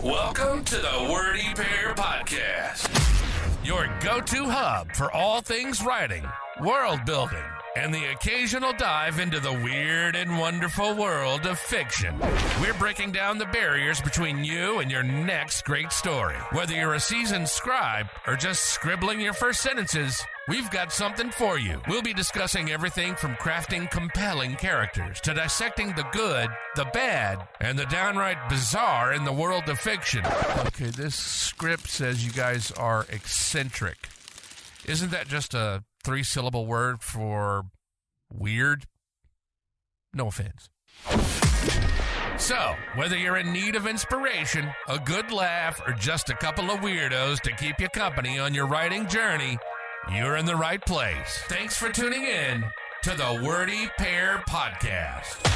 Welcome to the Wordy Podcast, your go-to hub for all things writing, world building, and the occasional dive into the weird and wonderful world of fiction. We're breaking down the barriers between you and your next great story. Whether you're a seasoned scribe or just scribbling your first sentences, we've got something for you. We'll be discussing everything from crafting compelling characters to dissecting the good, the bad, and the downright bizarre in the world of fiction. Okay, this script says you guys are eccentric. Isn't that just a 3-syllable word for weird? No offense. So, whether you're in need of inspiration, a good laugh, or just a couple of weirdos to keep you company on your writing journey, you're in the right place. Thanks for tuning in to the Wordy Pair Podcast.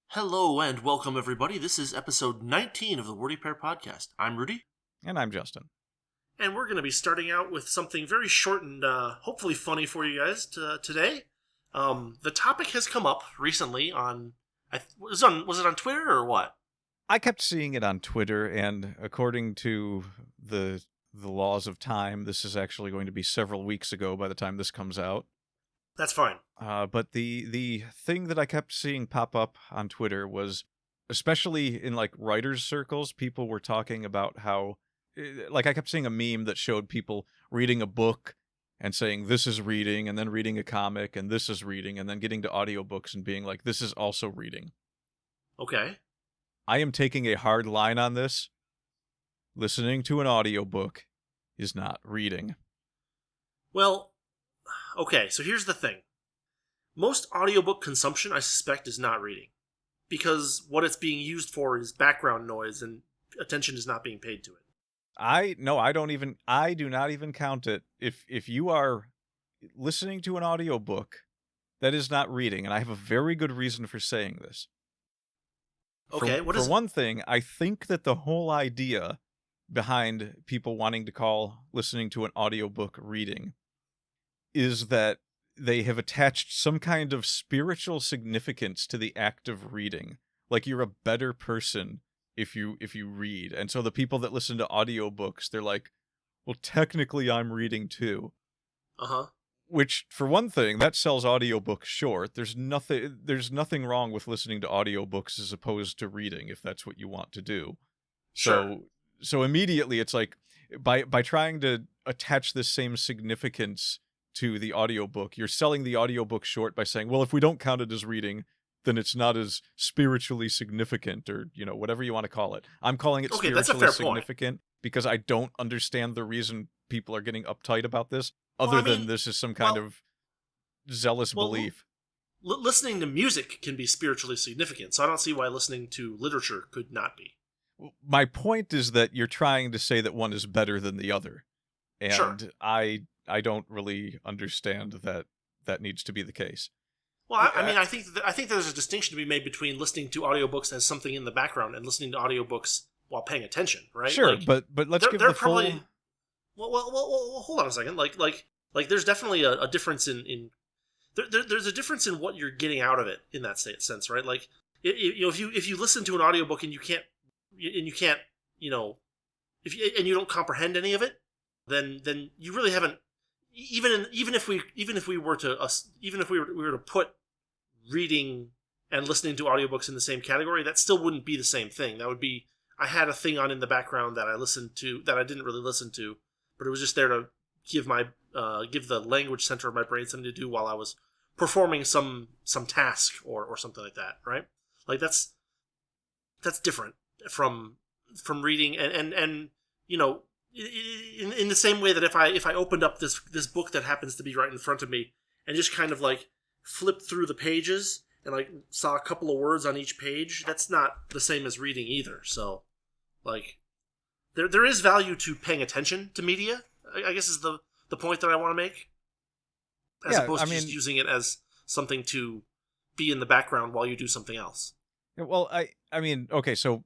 Hello and welcome, everybody. This is episode 19 of the Wordy Pair Podcast. I'm Rudy. And I'm Justin. And we're going to be starting out with something very short and hopefully funny for you guys today. The topic has come up recently on was it on Twitter or what? I kept seeing it on Twitter, and according to the laws of time, this is actually going to be several weeks ago by the time this comes out. That's fine. But the thing that I kept seeing pop up on Twitter was, especially in like writers' circles, people were talking about how, like I kept seeing a meme that showed people reading a book and saying, this is reading, and then reading a comic, and this is reading, and then getting to audiobooks and being like, this is also reading. Okay. I am taking a hard line on this. Listening to an audiobook is not reading. Well, okay, so here's the thing. Most audiobook consumption, I suspect, is not reading. Because what it's being used for is background noise, and attention is not being paid to it. I do not even count it. If you are listening to an audiobook, that is not reading, and I have a very good reason for saying this. Okay, for one thing, I think that the whole idea behind people wanting to call listening to an audiobook reading is that they have attached some kind of spiritual significance to the act of reading. Like you're a better person if you read. And so the people that listen to audiobooks, they're like, well, technically I'm reading too. Uh-huh. Which, for one thing, that sells audiobooks short. There's nothing wrong with listening to audiobooks as opposed to reading, if that's what you want to do. Sure. So immediately it's like, by trying to attach this same significance to the audiobook, you're selling the audiobook short by saying, well, if we don't count it as reading, then it's not as spiritually significant, or, whatever you want to call it. I'm calling it spiritually significant because I don't understand the reason people are getting uptight about this, than this is some kind of zealous belief. Listening to music can be spiritually significant, so I don't see why listening to literature could not be. My point is that you're trying to say that one is better than the other. And sure. I don't really understand that needs to be the case. Well, I think there's a distinction to be made between listening to audiobooks as something in the background and listening to audiobooks while paying attention, right? Sure, but let's give the full... Well, hold on a second. Like there's definitely a difference in there's a difference in what you're getting out of it in that sense, right? Like if you listen to an audiobook and you can't if you don't comprehend any of it, then you really haven't. Even if we were to put reading and listening to audiobooks in the same category, that still wouldn't be the same thing. That would be, I had a thing on in the background that I listened to that I didn't really listen to, but it was just there to give the language center of my brain something to do while I was performing some task or something like that, right? Like that's different from reading and in the same way that if I opened up this book that happens to be right in front of me and just kind of like flipped through the pages and like saw a couple of words on each page, that's not the same as reading either. So like there is value to paying attention to media, I guess is the point that I want to make. As opposed to just using it as something to be in the background while you do something else. Well, I mean, okay, so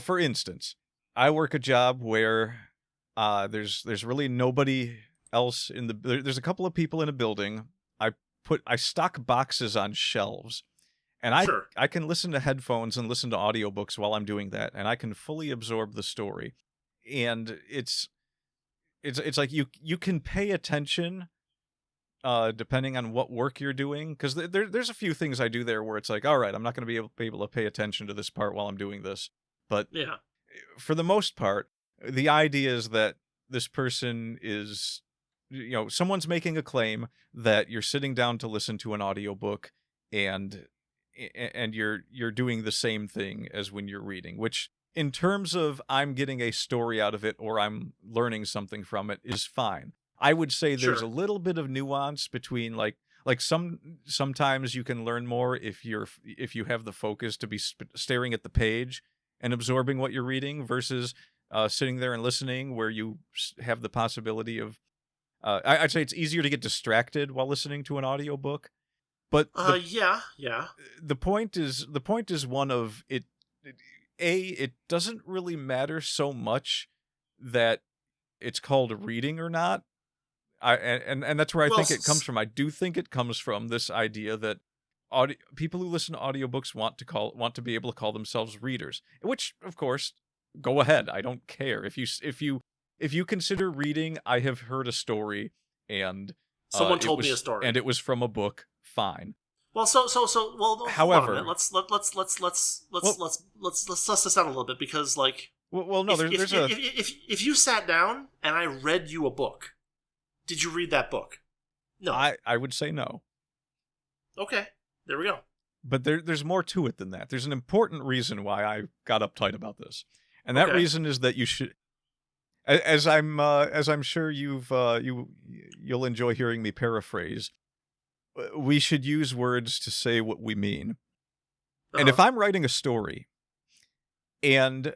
for instance, I work a job where There's really nobody else in the. There's a couple of people in a building. I stock boxes on shelves, and Sure. I can listen to headphones and listen to audiobooks while I'm doing that, and I can fully absorb the story. And it's like you can pay attention depending on what work you're doing, because there's a few things I do there where it's like, all right, I'm not going to be able to pay attention to this part while I'm doing this. But Yeah. for the most part, the idea is that this person is, someone's making a claim that you're sitting down to listen to an audiobook, and you're doing the same thing as when you're reading, which in terms of I'm getting a story out of it or I'm learning something from it is fine. I would say there's Sure. a little bit of nuance between sometimes you can learn more if you have the focus to be staring at the page and absorbing what you're reading versus sitting there and listening, where you have the possibility of I'd say it's easier to get distracted while listening to an audiobook. But Yeah. the point is one of it. It doesn't really matter so much that it's called reading or not. And that's where I Well, think it comes from. I do think it comes from this idea that people who listen to audiobooks want to be able to call themselves readers, which of course, go ahead. I don't care. If you consider reading, I have heard a story and someone told me a story, and it was from a book, fine. Well, well. However, hold on a minute. Let's suss this out a little bit, because well, no, if you sat down and I read you a book, did you read that book? No. I would say no. Okay, there we go. But there's more to it than that. There's an important reason why I got uptight about this, and that reason is that you should, as I'm sure you'll enjoy hearing me paraphrase. We should use words to say what we mean. And if I'm writing a story and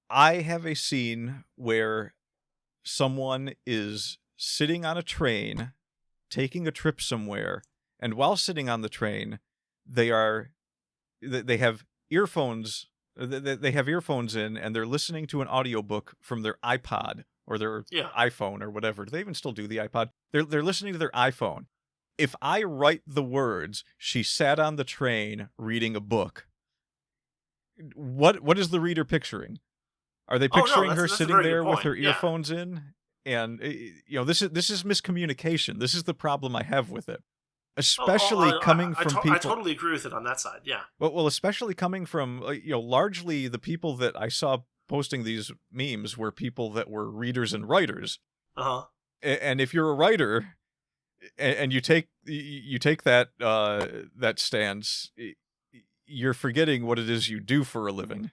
I have a scene where someone is sitting on a train, taking a trip somewhere, and while sitting on the train, they have earphones. They have earphones in, and they're listening to an audiobook from their iPod or their iPhone or whatever. Do they even still do the iPod? They're listening to their iPhone. If I write the words, she sat on the train reading a book, what is the reader picturing? Are they picturing her sitting there with her earphones in? And this is miscommunication. This is the problem I have with it, especially coming from people. I totally agree with it on that side. Yeah. Well, especially coming from largely the people that I saw posting these memes were people that were readers and writers. And if you're a writer, and you take that stance, you're forgetting what it is you do for a living,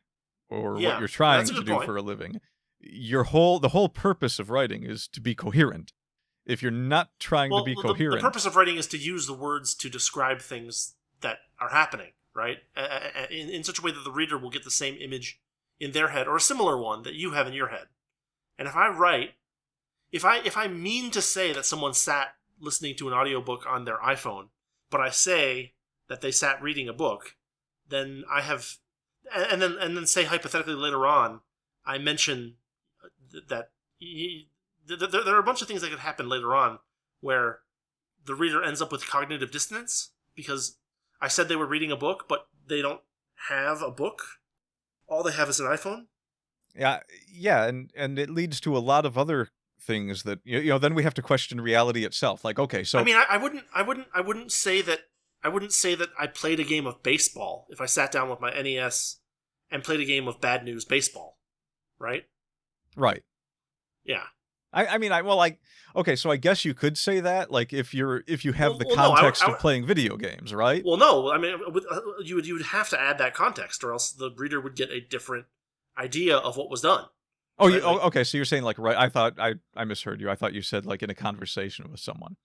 or what you're trying to do for a living. The whole purpose of writing is to be coherent. If you're not trying to be coherent, the purpose of writing is to use the words to describe things that are happening, right? In such a way that the reader will get the same image in their head, or a similar one that you have in your head. And if I write, if I mean to say that someone sat listening to an audiobook on their iPhone, but I say that they sat reading a book, then I have, and then say hypothetically later on, I mention that there are a bunch of things that could happen later on where the reader ends up with cognitive dissonance because I said they were reading a book, but they don't have a book. All they have is an iPhone. Yeah, and it leads to a lot of other things that then we have to question reality itself. Like, okay, so I mean, I wouldn't say that I played a game of baseball if I sat down with my NES and played a game of Bad News Baseball, right? Right. Yeah. Okay, so I guess you could say that, like, if you have the context of playing video games, right? Well, no, I mean, you would have to add that context, or else the reader would get a different idea of what was done. Oh, right? Okay. So you're saying right? I thought I misheard you. I thought you said like in a conversation with someone.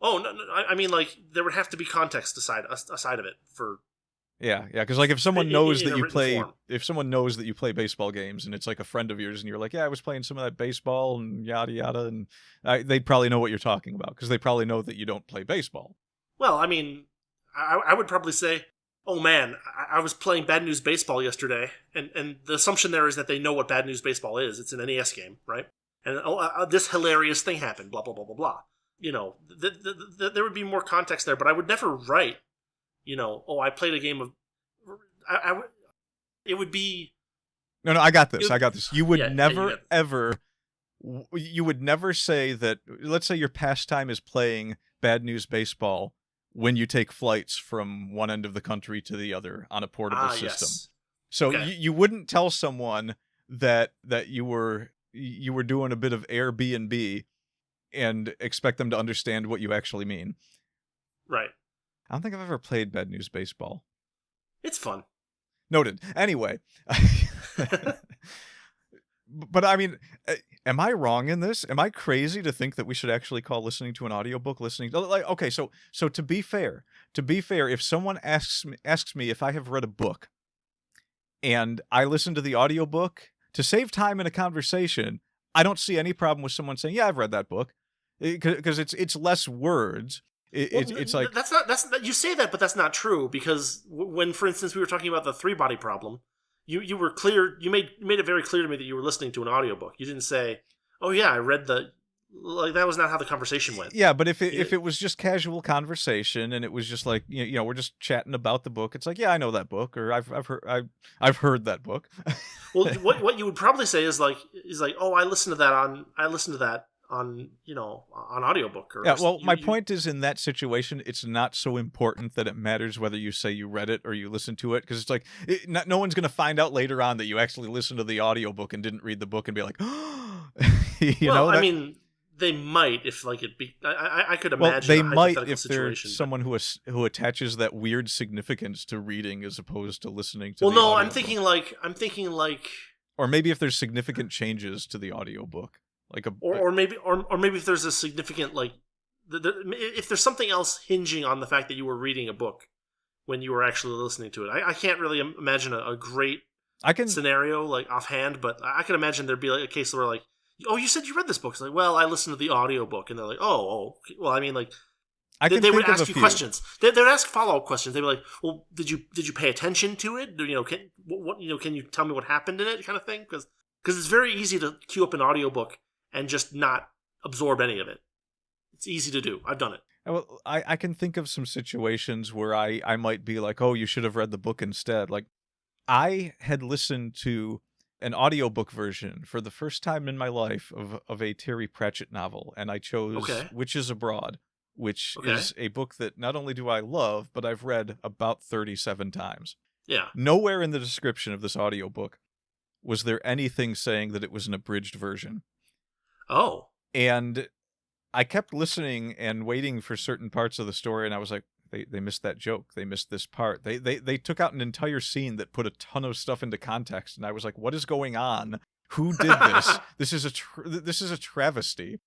Oh no! I mean, like there would have to be context aside of it for. Yeah. Because like if someone knows that if someone knows that you play baseball games and it's like a friend of yours and you're like, yeah, I was playing some of that baseball and yada yada, and they probably know what you're talking about because they probably know that you don't play baseball. Well, I mean, I would probably say, oh man, I was playing Bad News Baseball yesterday, and the assumption there is that they know what Bad News Baseball is. It's an NES game, right? and this hilarious thing happened, blah blah blah blah blah. There would be more context there, but I would never write. I played a game of. It would be. No, I got this. I got this. You would never, ever. You would never say that. Let's say your pastime is playing Bad News Baseball when you take flights from one end of the country to the other on a portable system. Yes. So okay. you wouldn't tell someone that you were doing a bit of Airbnb and expect them to understand what you actually mean. Right. I don't think I've ever played Bad News Baseball. It's fun. Noted. Anyway. But I mean, am I wrong in this? Am I crazy to think that we should actually call listening to an audiobook listening? Like, okay, so to be fair, if someone asks me if I have read a book and I listen to the audiobook to save time in a conversation, I don't see any problem with someone saying, "Yeah, I've read that book," because it's less words. It's like that's not you say that, but that's not true, because when, for instance, we were talking about the 3-body problem. You were clear. You made it very clear to me that you were listening to an audiobook. You didn't say, "Oh yeah, I read the." Like, that was not how the conversation went. Yeah, but if it was just casual conversation and it was just like we're just chatting about the book, it's like, yeah, I know that book, or I've heard that book. Well, what you would probably say is like, oh, I listened to that on on audiobook. Or yeah, well, my point is, in that situation, it's not so important that it matters whether you say you read it or you listened to it, because it's like, no one's going to find out later on that you actually listened to the audiobook and didn't read the book and be like, I mean, they might if I could imagine. They a might hypothetical if there's situation, someone who attaches that weird significance to reading as opposed to listening to. Well, the no, audiobook. I'm thinking like, or maybe if there's significant changes to the audiobook. Or maybe if there's a significant if there's something else hinging on the fact that you were reading a book when you were actually listening to it. I can't really imagine a great scenario like offhand, but I can imagine there'd be like a case where like, oh, you said you read this book. It's like, well, I listened to the audiobook, and they're like, oh, okay. Well, I mean, like, they would ask you questions. They'd ask follow-up questions. They'd be like, well, did you pay attention to it? Can you tell me what happened in it, kind of thing? Because it's very easy to queue up an audiobook and just not absorb any of it. It's easy to do. I've done it. Well, I can think of some situations where I might be like, oh, you should have read the book instead. Like, I had listened to an audiobook version for the first time in my life of a Terry Pratchett novel, and I chose Witches Abroad, which is a book that not only do I love, but I've read about 37 times. Yeah. Nowhere in the description of this audiobook was there anything saying that it was an abridged version. Oh. And I kept listening and waiting for certain parts of the story, and I was like, they missed that joke. They missed this part. They took out an entire scene that put a ton of stuff into context, and I was like, what is going on? Who did this? This is a travesty.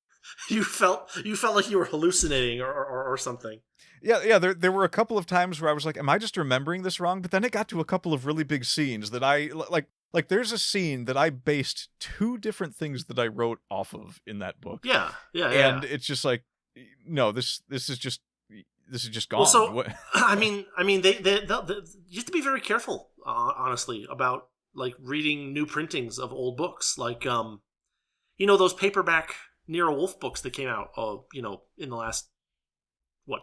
You felt like you were hallucinating or something. Yeah. There were a couple of times where I was like, am I just remembering this wrong? But then it got to a couple of really big scenes that I like. Like, there's a scene that I based 2 different things that I wrote off of in that book. Yeah. And it's just like, no, this is just gone. Well, so I mean, they you have to be very careful, honestly, about like reading new printings of old books, like those paperback Nero Wolfe books that came out, in the last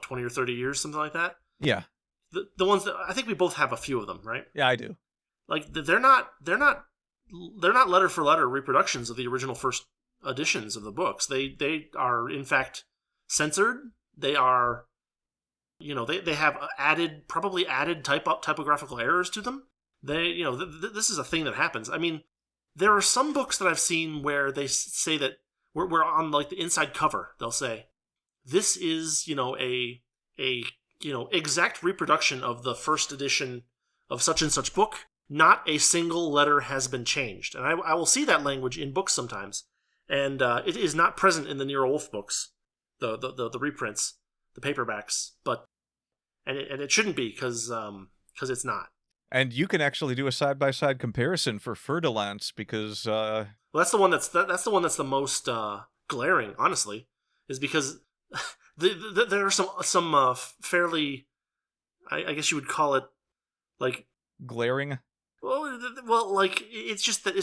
20 or 30 years, something like that. Yeah. The ones that I think we both have a few of them, right? Yeah, I do. Like, they're not letter for letter reproductions of the original first editions of the books. They are in fact censored. They are, they have probably added typographical errors to them. This is a thing that happens. I mean, there are some books that I've seen where they say that we're on like the inside cover. They'll say, this is a exact reproduction of the first edition of such and such book. Not a single letter has been changed. And I will see that language in books sometimes. And it is not present in the Nero Wolfe books, the reprints, the paperbacks. And it shouldn't be, because it's not. And you can actually do a side-by-side comparison for Fer-de-Lance, because... Well, that's the one that's the most glaring, honestly, is because there are some fairly, I guess you would call it, like... glaring? Well, like it's just that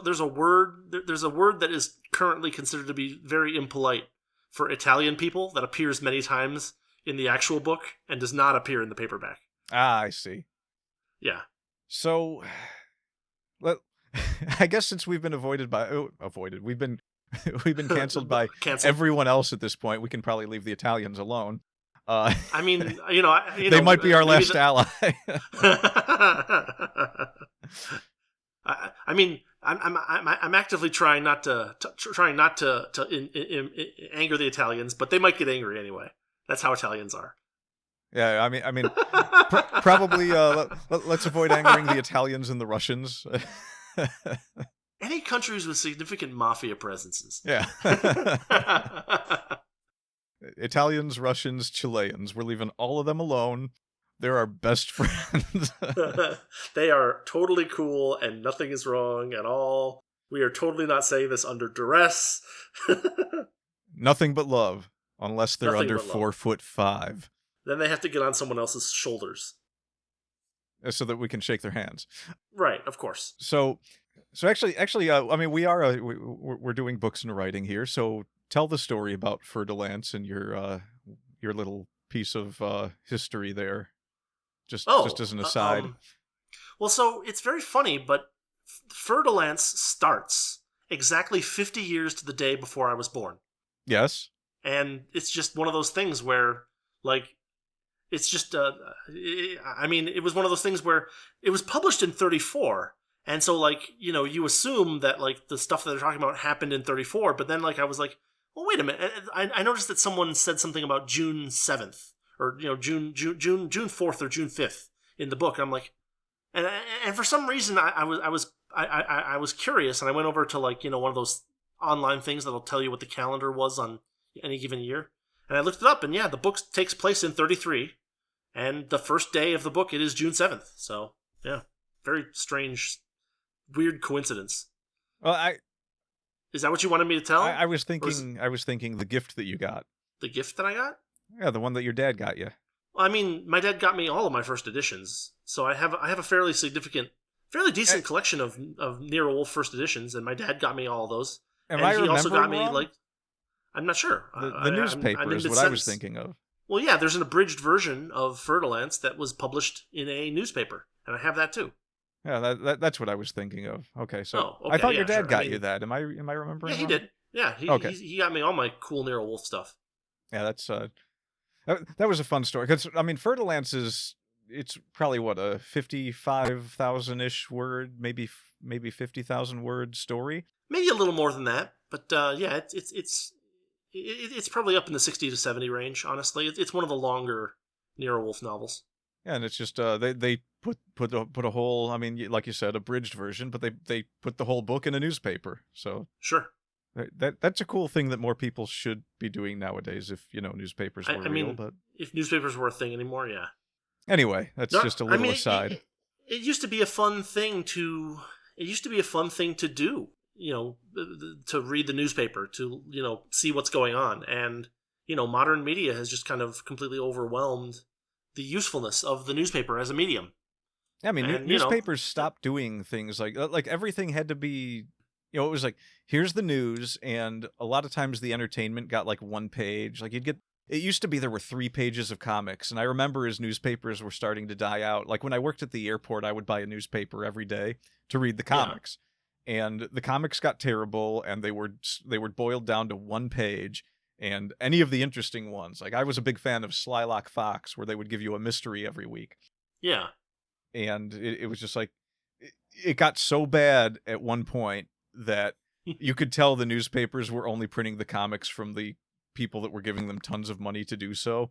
there's a word that is currently considered to be very impolite for Italian people that appears many times in the actual book and does not appear in the paperback. Ah, I see. Yeah. So, I guess since we've been we've been canceled by everyone else at this point, we can probably leave the Italians alone. I mean, they might be our last ally. I mean, I'm actively trying not to anger the Italians, but they might get angry anyway. That's how Italians are. Yeah, I mean, probably let's avoid angering the Italians and the Russians. Any countries with significant mafia presences. Yeah. Italians, Russians, Chileans. We're leaving all of them alone. They're our best friends. They are totally cool and nothing is wrong at all. We are totally not saying this under duress. Nothing but love, unless they're under 4'5". Then they have to get on someone else's shoulders. So that we can shake their hands. Right, of course. So actually, I mean, we're doing books and writing here. So tell the story about Fer-de-Lance and your little piece of history there. Just as an aside. Well, so it's very funny, but Fer-de-Lance starts exactly 50 years to the day before I was born. Yes. And it's just one of those things where, like, it's just, I mean, it was one of those things where it was published in 34. And so, like, you assume that, like, the stuff that they're talking about happened in 34. But then, like, I was like, well, wait a minute. I noticed that someone said something about June 7th or, June 4th or June 5th in the book. And I'm like, and for some reason I was curious, and I went over to, like, one of those online things that'll tell you what the calendar was on any given year. And I looked it up, and yeah, the book takes place in 33. And the first day of the book, it is June 7th. So, yeah, very strange, weird coincidence. Well, is that what you wanted me to tell? I was thinking the gift that you got. The gift that I got? Yeah, the one that your dad got you. Well, I mean, my dad got me all of my first editions, so I have a fairly decent collection of Nero Wolfe first editions, and my dad got me all of those. He also got me wrong? like, I'm not sure. The newspaper is what I was thinking of. Well, yeah, there's an abridged version of Fer-de-Lance that was published in a newspaper, and I have that too. Yeah, that's what I was thinking of. Okay, so okay, I thought your dad got you that. Am I remembering? Yeah, he wrong? did. Yeah, he got me all my cool Nero Wolfe stuff. Yeah, that's that was a fun story, because I mean, Fer-de-Lance it's probably what, a 55,000-ish word, maybe 50,000 word story. Maybe a little more than that, but yeah, it's probably up in the 60 to 70 range. Honestly, it's one of the longer Nero Wolfe novels. Yeah, and it's just they put a whole, I mean, like you said, abridged version, but they put the whole book in a newspaper. So sure, that's a cool thing that more people should be doing nowadays. If newspapers were real, but if newspapers were a thing anymore, yeah. Anyway, that's just a little aside. It used to be a fun thing to. It used to be a fun thing to do. To read the newspaper, to see what's going on, and modern media has just kind of completely overwhelmed the usefulness of the newspaper as a medium. Yeah, I mean, newspapers stopped doing things like everything had to be. It was like, here's the news, and a lot of times the entertainment got like one page. Like it used to be there were 3 pages of comics, and I remember as newspapers were starting to die out. Like when I worked at the airport, I would buy a newspaper every day to read the comics. Yeah. And the comics got terrible, and they were boiled down to 1 page. And any of the interesting ones, like I was a big fan of Slylock Fox, where they would give you a mystery every week. Yeah. And it was just like, it got so bad at one point that you could tell the newspapers were only printing the comics from the people that were giving them tons of money to do so.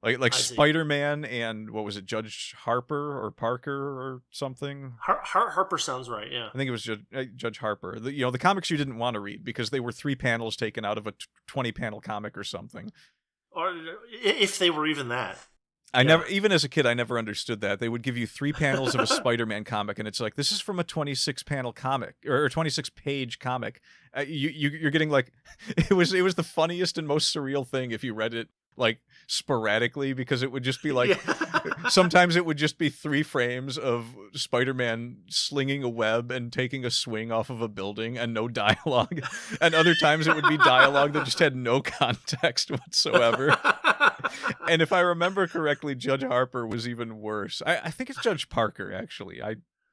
Like Spider-Man and, what was it, Judge Harper or Parker or something? Harper sounds right, yeah. I think it was Judge Harper. The comics you didn't want to read because they were 3 panels taken out of a 20-panel comic or something. Or if they were even that. Even as a kid, I never understood that. They would give you 3 panels of a Spider-Man comic, and it's like, this is from a 26-panel comic or 26-page comic. You're getting like, it was the funniest and most surreal thing if you read it like sporadically, because it would just be like Yeah. sometimes it would just be 3 frames of Spider-Man slinging a web and taking a swing off of a building and no dialogue, and other times it would be dialogue that just had no context whatsoever. And if I remember correctly, Judge Harper was even worse. I think it's Judge Parker, actually.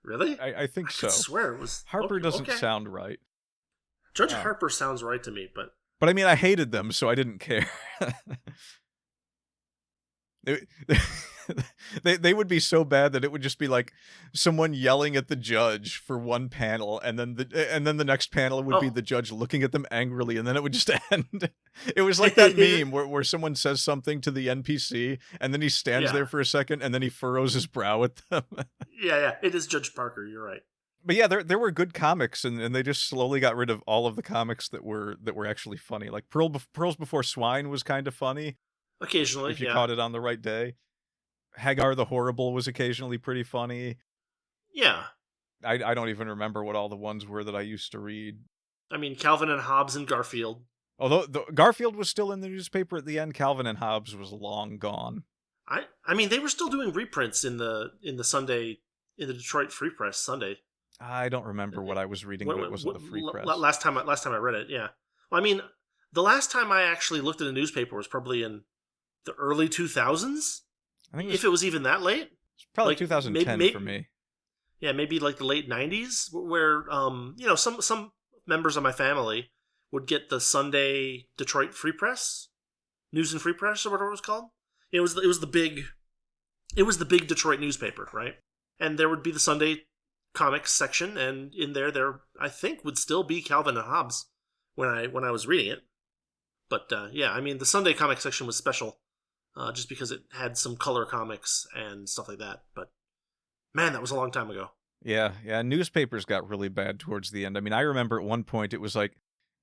Really? I think I so. could swear it was Harper doesn't okay. sound right. Judge Harper sounds right to me, but I mean, I hated them, so I didn't care. They would be so bad that it would just be like someone yelling at the judge for one panel, and then the next panel would be the judge looking at them angrily, and then it would just end. It was like that meme where someone says something to the NPC, and then he stands there for a second, and then he furrows his brow at them. Yeah, it is Judge Parker. You're right. But yeah, there were good comics, and they just slowly got rid of all of the comics that were actually funny. Like Pearls Before Swine was kind of funny. Occasionally, if you caught it on the right day. Hagar the Horrible was occasionally pretty funny. Yeah. I don't even remember what all the ones were that I used to read. I mean, Calvin and Hobbes and Garfield. Although Garfield was still in the newspaper at the end, Calvin and Hobbes was long gone. I mean, they were still doing reprints in the Sunday, in the Detroit Free Press Sunday. I don't remember what I was reading, but it wasn't the Free Press. Last time I read it, yeah. Well, I mean, the last time I actually looked at a newspaper was probably in the early 2000s. I think if it was even that late. It's probably like 2010 for me. Yeah, maybe like the late 90s, where some members of my family would get the Sunday Detroit Free Press, News and Free Press, or whatever it was called. It was the big Detroit newspaper, right? And there would be the Sunday comics section, and in there I think would still be Calvin and Hobbes when I was reading it. But yeah, I mean, the Sunday comic section was special, just because it had some color comics and stuff like that. But man, that was a long time ago. Yeah, newspapers got really bad towards the end. I mean, I remember at one point it was like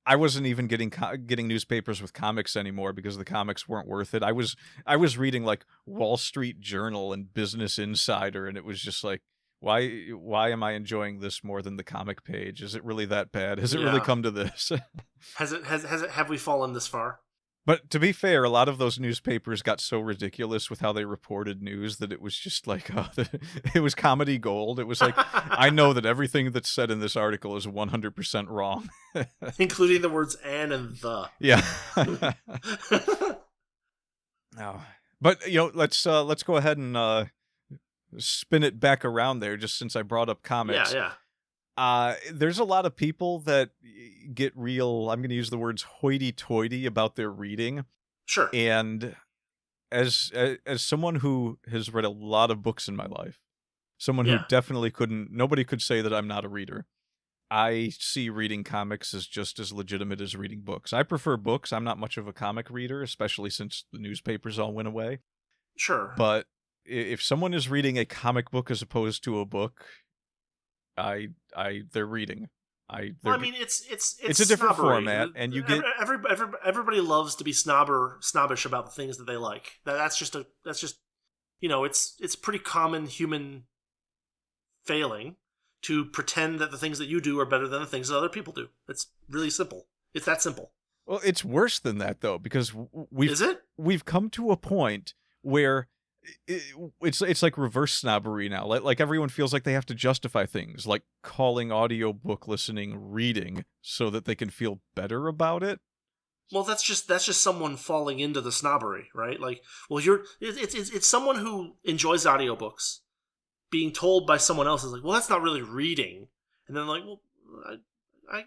I wasn't even getting newspapers with comics anymore because the comics weren't worth it. I was reading like Wall Street Journal and Business Insider, and it was just like, why am I enjoying this more than the comic page? Is it really that bad? Has it really come to this? Have we fallen this far? But to be fair, a lot of those newspapers got so ridiculous with how they reported news that it was just like, it was comedy gold. It was like, I know that everything that's said in this article is 100% wrong. Including the words "and" and "the." Yeah. No. But, let's go ahead and spin it back around there, just since I brought up comics. Yeah. There's a lot of people that get real, I'm going to use the words hoity-toity about their reading. Sure. And as someone who has read a lot of books in my life, someone who definitely nobody could say that I'm not a reader. I see reading comics as just as legitimate as reading books. I prefer books. I'm not much of a comic reader, especially since the newspapers all went away. Sure. But if someone is reading a comic book as opposed to a book, they're reading. I mean, it's a different snobbery. format, and you get everybody loves to be snobbish about the things that they like. That's just it's pretty common human failing to pretend that the things that you do are better than the things that other people do. It's really simple. It's that simple. Well, it's worse than that though, because we've come to a point where it's like reverse snobbery now. Like everyone feels like they have to justify things, like calling audiobook listening reading so that they can feel better about it. Well, that's just someone falling into the snobbery, right? Like, well, it's someone who enjoys audiobooks being told by someone else is like, well, that's not really reading, and then like, well, I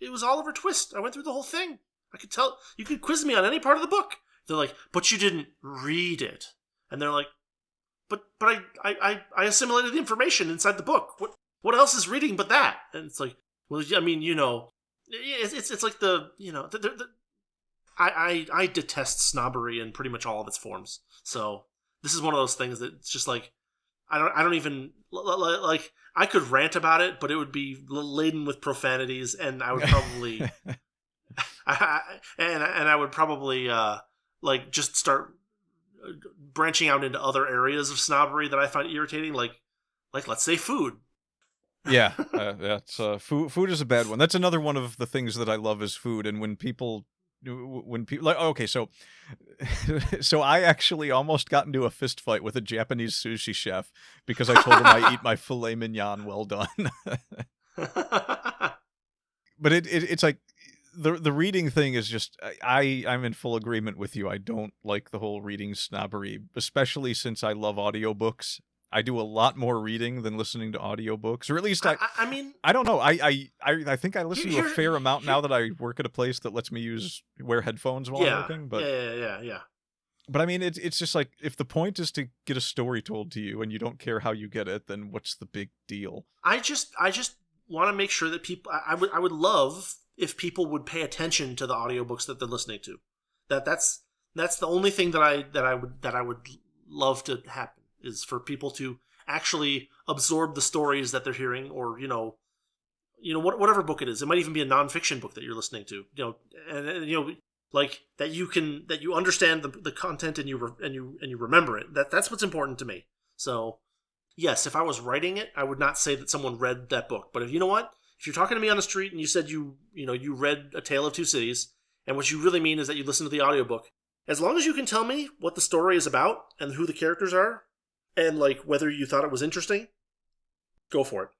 it was Oliver Twist. I went through the whole thing. I could tell. You could quiz me on any part of the book. They're like, but you didn't read it. And they're like, but I assimilated the information inside the book. What else is reading but that? And it's like, well, I mean, it's like I detest snobbery in pretty much all of its forms. So this is one of those things that it's just like, I don't even like. I could rant about it, but it would be laden with profanities, and I would probably, I would probably like just start branching out into other areas of snobbery that I find irritating, like let's say food. Yeah, food is a bad one. That's another one of the things that I love is food, and when people when people like, okay, so so I actually almost got into a fist fight with a Japanese sushi chef because I told him I eat my filet mignon well done. But it's like the reading thing is just I'm in full agreement with you. I don't like the whole reading snobbery, especially since I love audiobooks. I do a lot more reading than listening to audiobooks, or at least I mean, I don't know. I think I listen to a here- fair amount here- now that I work at a place that lets me wear headphones while I'm yeah, working. But yeah. but I mean, it's just like, if the point is to get a story told to you and you don't care how you get it, then what's the big deal? I just want to make sure that people. I would love if people would pay attention to the audiobooks that they're listening to. That's the only thing that I would love to happen, is for people to actually absorb the stories that they're hearing, or whatever book it is. It might even be a nonfiction book that you're listening to. And like that you understand the content and you remember it. That's what's important to me. So yes, if I was writing it, I would not say that someone read that book. But if you're talking to me on the street and you said you read A Tale of Two Cities, and what you really mean is that you listened to the audiobook, as long as you can tell me what the story is about and who the characters are, and like whether you thought it was interesting, go for it.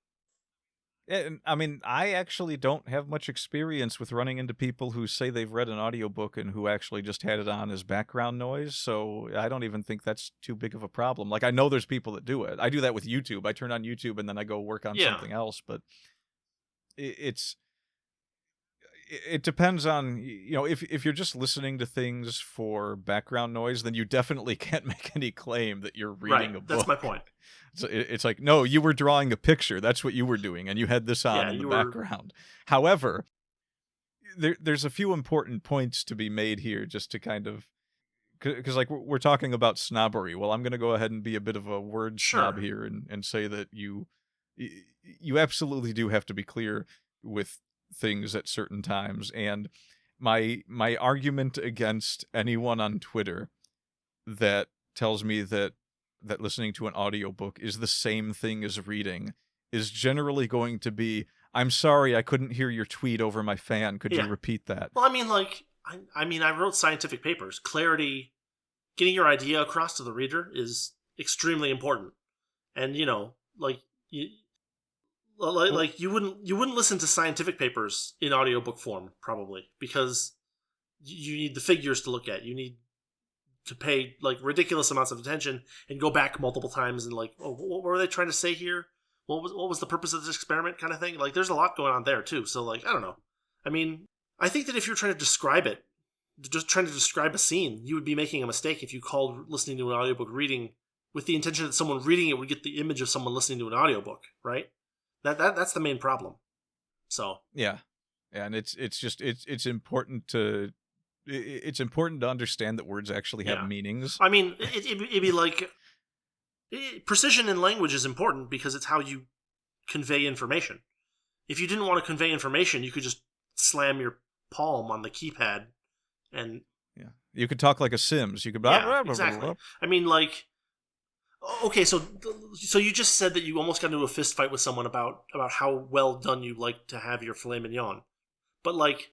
And I mean, I actually don't have much experience with running into people who say they've read an audiobook and who actually just had it on as background noise, so I don't even think that's too big of a problem. Like, I know there's people that do it. I do that with YouTube. I turn on YouTube and then I go work on something else, but it depends on, if you're just listening to things for background noise, then you definitely can't make any claim that you're reading a book. That's my point. So it's like, no, you were drawing a picture. That's what you were doing, and you had this on in the background. However, there's a few important points to be made here, just to kind of, because like we're talking about snobbery. Well, I'm going to go ahead and be a bit of a word snob here and say that you absolutely do have to be clear with things at certain times. And my argument against anyone on Twitter that tells me that listening to an audiobook is the same thing as reading is generally going to be, I'm sorry, I couldn't hear your tweet over my fan. Could you repeat that? Well, I mean, like, I wrote scientific papers. Clarity, getting your idea across to the reader is extremely important. And, you wouldn't listen to scientific papers in audiobook form, probably, because you need the figures to look at. You need to pay like ridiculous amounts of attention and go back multiple times and like, oh, what were they trying to say here? What was the purpose of this experiment, kind of thing? Like, there's a lot going on there too. So like, I don't know. I mean, I think that if you're trying to describe it, just trying to describe a scene, you would be making a mistake if you called listening to an audiobook reading with the intention that someone reading it would get the image of someone listening to an audiobook, right? That's the main problem. So yeah, and it's important to understand that words actually have meanings. I mean, it'd be like precision in language is important because it's how you convey information. If you didn't want to convey information, you could just slam your palm on the keypad, and you could talk like a Sims. You could exactly. I mean, like, okay, so you just said that you almost got into a fist fight with someone about how well done you like to have your filet mignon, but like,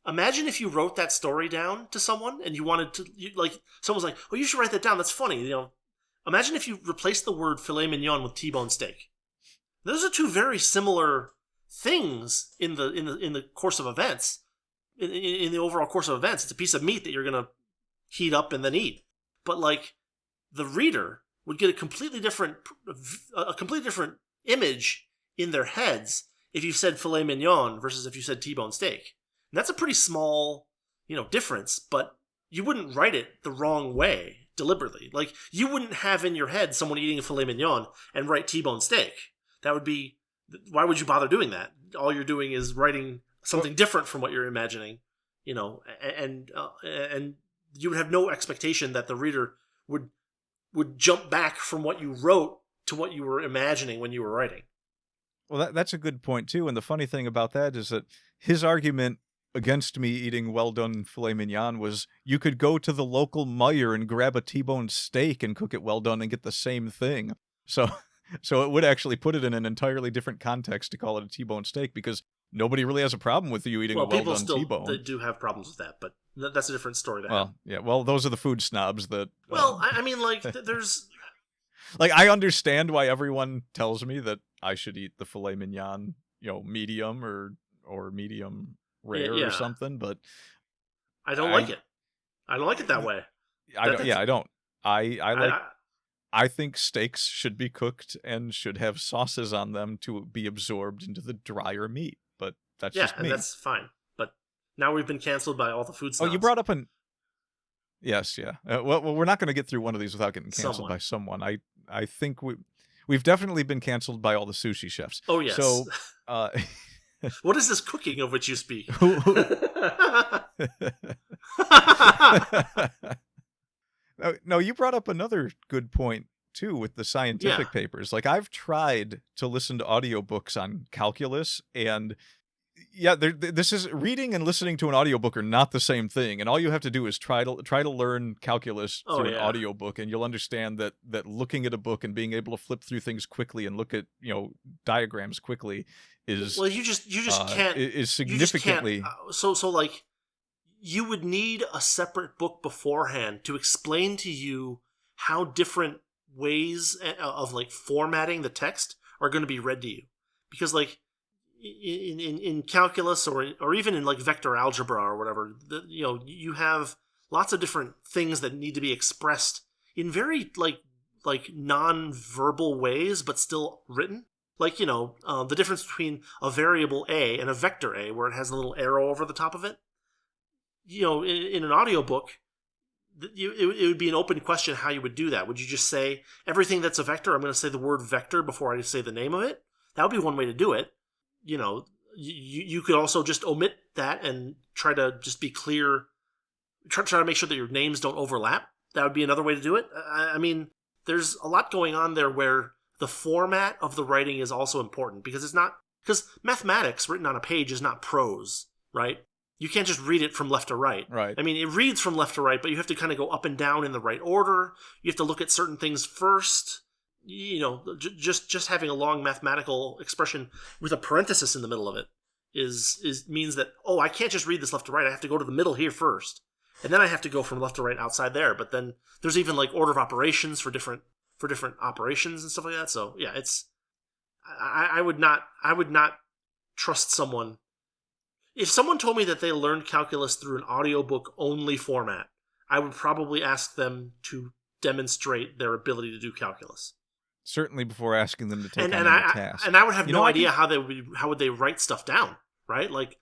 imagine if you wrote that story down to someone and you wanted to, someone's like, oh, you should write that down. That's funny. Imagine if you replaced the word filet mignon with T-bone steak. Those are two very similar things in the course of events. In the overall course of events, it's a piece of meat that you're gonna heat up and then eat. But like, the reader would get a completely different image in their heads if you said filet mignon versus if you said T-bone steak. And that's a pretty small, difference, but you wouldn't write it the wrong way deliberately. Like, you wouldn't have in your head someone eating a filet mignon and write T-bone steak. That would be, why would you bother doing that? All you're doing is writing something different from what you're imagining, and you would have no expectation that the reader would jump back from what you wrote to what you were imagining when you were writing. Well, that's a good point too. And the funny thing about that is that his argument against me eating well-done filet mignon was, you could go to the local Meijer and grab a T-bone steak and cook it well done and get the same thing. So it would actually put it in an entirely different context to call it a T-bone steak, because nobody really has a problem with you eating a well-done T-bone. People still do have problems with that, but That's a different story. Well, yeah. Well, those are the food snobs that. Well, I mean, like, there's. Like, I understand why everyone tells me that I should eat the filet mignon, medium or medium rare or something, but I don't like it. I don't like it that way. I don't. I think steaks should be cooked and should have sauces on them to be absorbed into the drier meat. But that's just me. Yeah, and that's fine. But now we've been canceled by all the food snobs. Oh, you brought up an. Yes, yeah. Well, we're not going to get through one of these without getting canceled by someone. I think we've definitely been canceled by all the sushi chefs. Oh yes. So, what is this cooking of which you speak? No, you brought up another good point too with the scientific papers. Like, I've tried to listen to audiobooks on calculus, and this is reading and listening to an audiobook are not the same thing. And all you have to do is try to learn calculus through an audiobook, and you'll understand that looking at a book and being able to flip through things quickly and look at diagrams quickly is you just can't is significantly so like you would need a separate book beforehand to explain to you how different ways of like formatting the text are going to be read to you, because like in calculus or even in like vector algebra or whatever, you have lots of different things that need to be expressed in very like non-verbal ways but still written. Like, the difference between a variable a and a vector a, where it has a little arrow over the top of it. In an audiobook, it would be an open question how you would do that. Would you just say everything that's a vector, I'm going to say the word vector before I say the name of it? That would be one way to do it. You could also just omit that and try to just be clear. Try to make sure that your names don't overlap. That would be another way to do it. I mean, there's a lot going on there where the format of the writing is also important, because mathematics written on a page is not prose, right? You can't just read it from left to right. Right. I mean, it reads from left to right, but you have to kind of go up and down in the right order. You have to look at certain things first. Just having a long mathematical expression with a parenthesis in the middle of it means that, I can't just read this left to right. I have to go to the middle here first, and then I have to go from left to right outside there. But then there's even like order of operations for different operations and stuff like that. So yeah, I would not trust someone. If someone told me that they learned calculus through an audiobook only format, I would probably ask them to demonstrate their ability to do calculus. Certainly before asking them to take on a task. And I would have no idea how would they write stuff down, right? Like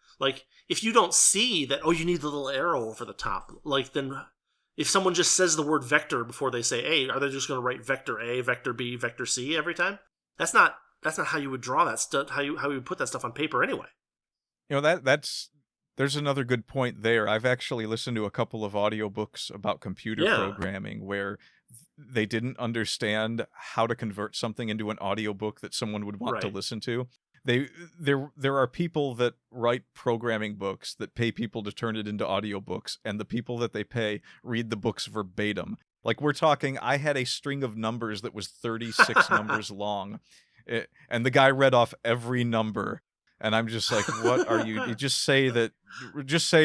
if you don't see that, you need the little arrow over the top, like then if someone just says the word vector before they say A, are they just going to write vector A, vector B, vector C every time? That's not how you would draw that stuff, how you would put that stuff on paper anyway. There's another good point there. I've actually listened to a couple of audiobooks about computer programming where they didn't understand how to convert something into an audiobook that someone would want to listen to. There are people that write programming books that pay people to turn it into audiobooks, and the people that they pay read the books verbatim. Like, we're talking, I had a string of numbers that was 36 numbers long, and the guy read off every number. And I'm just like, what are you? You just say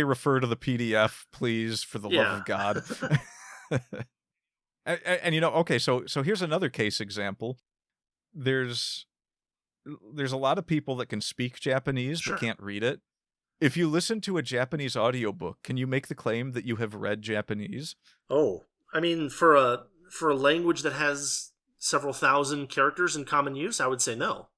refer to the PDF, please, for the love of God. and okay, so here's another case example. There's a lot of people that can speak Japanese but can't read it. If you listen to a Japanese audiobook, can you make the claim that you have read Japanese? Oh, I mean, for a language that has several thousand characters in common use, I would say no.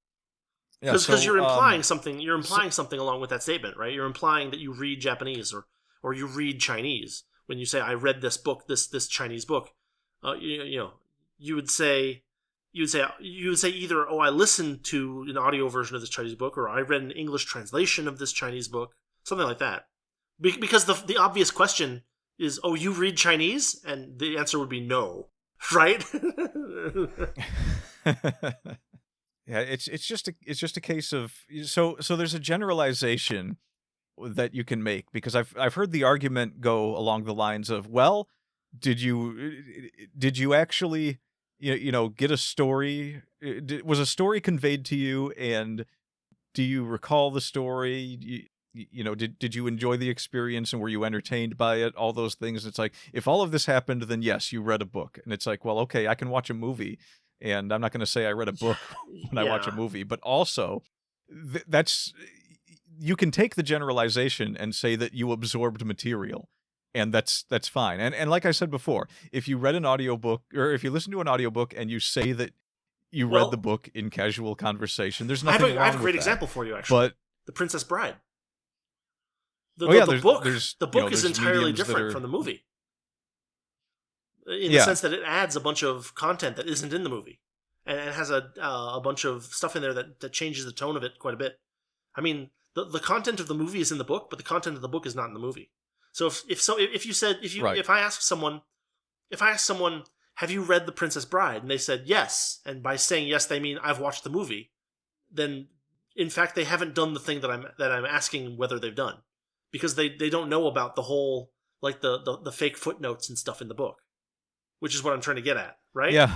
Because you're implying something. You're implying something along with that statement, right? You're implying that you read Japanese or you read Chinese when you say I read this book, this Chinese book. You would say either I listened to an audio version of this Chinese book, or I read an English translation of this Chinese book, something like that. Because the obvious question is, you read Chinese, and the answer would be no, right? Yeah, it's just a case of so there's a generalization that you can make, because I've heard the argument go along the lines of, well, did you actually get a story? Was a story conveyed to you, and do you recall the story? did you enjoy the experience and were you entertained by it? All those things. It's like, if all of this happened, then yes, you read a book. And it's like, well, okay, I can watch a movie, and I'm not going to say I read a book when I watch a movie, but also that's, you can take the generalization and say that you absorbed material, and that's fine. And like I said before, if you read an audiobook, or if you listen to an audiobook and you say that you read the book in casual conversation, there's nothing wrong with that. I have a great example for you, actually. But The Princess Bride. The book is entirely different from the movie. In the sense that it adds a bunch of content that isn't in the movie. And it has a bunch of stuff in there that changes the tone of it quite a bit. I mean, the content of the movie is in the book, but the content of the book is not in the movie. So if I ask someone, have you read The Princess Bride? And they said yes, and by saying yes they mean I've watched the movie, then in fact they haven't done the thing that I'm asking whether they've done, because they don't know about the whole, like, the fake footnotes and stuff in the book, which is what I'm trying to get at, right? Yeah.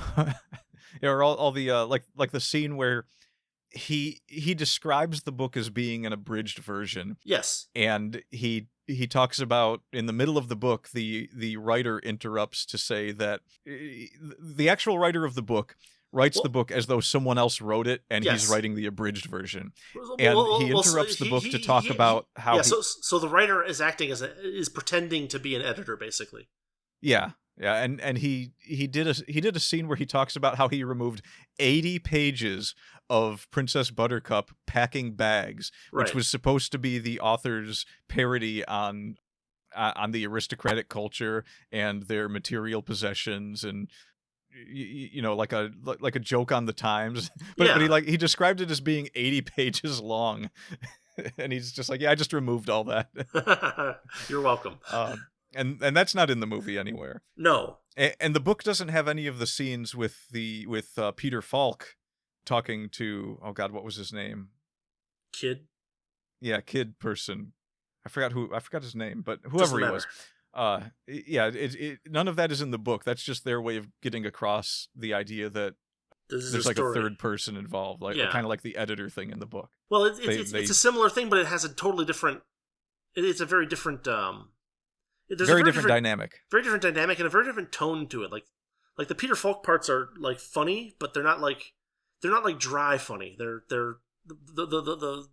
Yeah, or all the like the scene where he describes the book as being an abridged version. Yes. And he talks about, in the middle of the book, the writer interrupts to say that the actual writer of the book writes the book as though someone else wrote it, and he's writing the abridged version. And he interrupts the book to talk about how. Yeah, so the writer is acting is pretending to be an editor, basically. Yeah. Yeah, and he did a scene where he talks about how he removed 80 pages of Princess Buttercup packing bags, which was supposed to be the author's parody on the aristocratic culture and their material possessions, and like a joke on the times. But he described it as being 80 pages long, and he's just like, yeah, I just removed all that. You're welcome. And that's not in the movie anywhere. No. And the book doesn't have any of the scenes with Peter Falk talking to, oh God, what was his name? Kid? Yeah, kid person. I forgot his name, but whoever he was. None of that is in the book. That's just their way of getting across the idea that there's like a third person involved, kind of like the editor thing in the book. Well, it's a similar thing, but it has a totally different. It's a very different. There's very different dynamic. Very different dynamic and a very different tone to it. Like the Peter Falk parts are like funny, but they're not like dry funny. They're the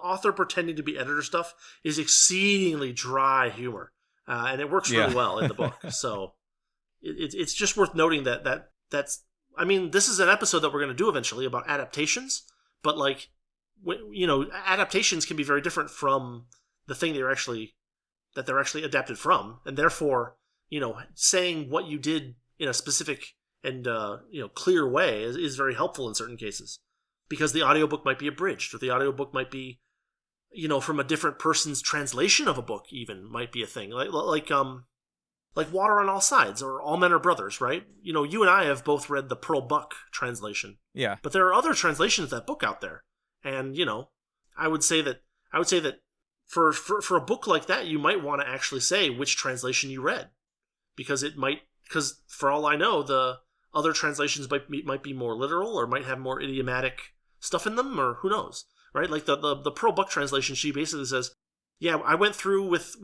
author pretending to be editor stuff is exceedingly dry humor, and it works really well in the book. So it's just worth noting that's. I mean, this is an episode that we're going to do eventually about adaptations, but adaptations can be very different from the thing they're actually adapted from, and therefore, saying what you did in a specific and clear way is very helpful in certain cases, because the audiobook might be abridged, or the audiobook might be, from a different person's translation of a book, even might be a thing, like Water on All Sides or All Men Are Brothers, right? You and I have both read the Pearl Buck translation, but there are other translations of that book out there, and I would say that For a book like that, you might want to actually say which translation you read, because for all I know, the other translations might be more literal or might have more idiomatic stuff in them, or who knows, right? Like the Pearl Buck translation, she basically says, yeah, I went through with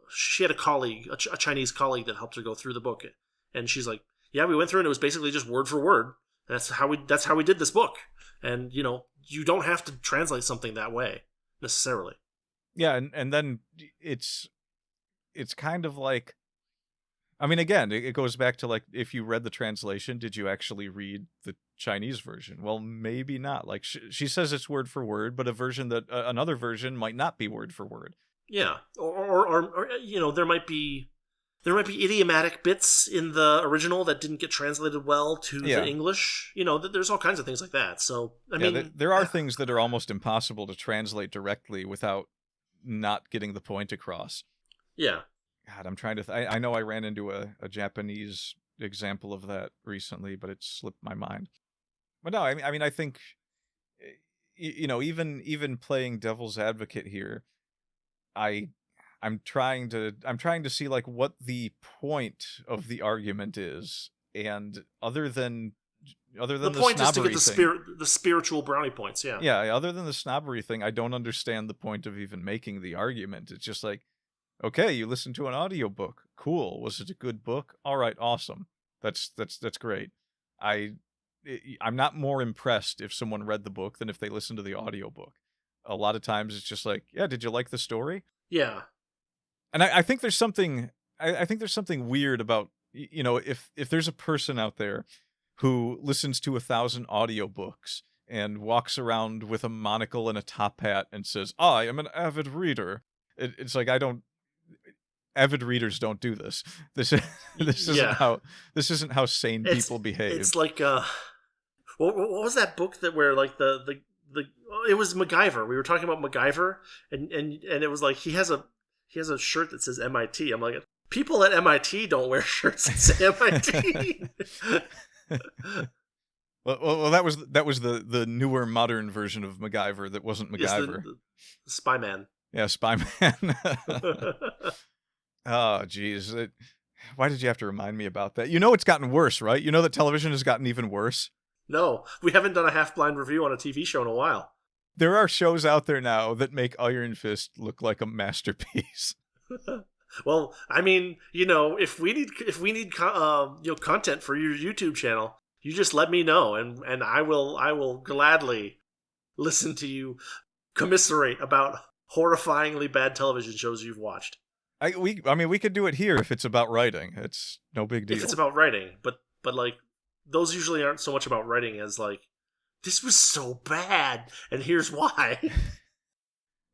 she had a colleague, a Chinese colleague that helped her go through the book, and she's like, yeah, we went through and it was basically just word for word. That's how we did this book, and you don't have to translate something that way necessarily. Yeah, and then it's kind of like, I mean, again, it goes back to, like, if you read the translation, did you actually read the Chinese version? Well, maybe not. Like, she says it's word for word, but another version might not be word for word. Yeah, or there might be idiomatic bits in the original that didn't get translated well to the English. There's all kinds of things like that. So I mean, there are things that are almost impossible to translate directly without not getting the point across. Yeah. God, I'm trying to. I know I ran into a Japanese example of that recently, but it slipped my mind. But no, I mean, I think, even playing devil's advocate here, I'm trying to see, like, what the point of the argument is, and other than other than the point is to get thing, the spiritual brownie points. Yeah. Yeah, other than the snobbery thing, I don't understand the point of even making the argument. It's just like, okay, you listened to an audiobook. Cool. Was it a good book? All right, awesome. That's great. I'm not more impressed if someone read the book than if they listened to the audiobook. A lot of times it's just like, yeah, did you like the story? Yeah. And I think there's something I think there's something weird about, if there's a person out there who listens to 1,000 audiobooks and walks around with a monocle and a top hat and says, I am an avid reader. It's like, avid readers don't do this. This isn't how sane people behave. It's like what was that book that where like the it was MacGyver. We were talking about MacGyver, and it was like he has a shirt that says MIT. I'm like, people at MIT don't wear shirts that say MIT. Well, that was the newer modern version of MacGyver that wasn't MacGyver. The Spy Man. Yeah, Spy Man. Oh, geez. Why did you have to remind me about that? It's gotten worse, right? You know that television has gotten even worse? No, we haven't done a half-blind review on a TV show in a while. There are shows out there now that make Iron Fist look like a masterpiece. Well, I mean, if we need content for your YouTube channel, you just let me know, and I will gladly listen to you commiserate about horrifyingly bad television shows you've watched. We could do it here if it's about writing. It's no big deal. If it's about writing, but like those usually aren't so much about writing as like, this was so bad and here's why.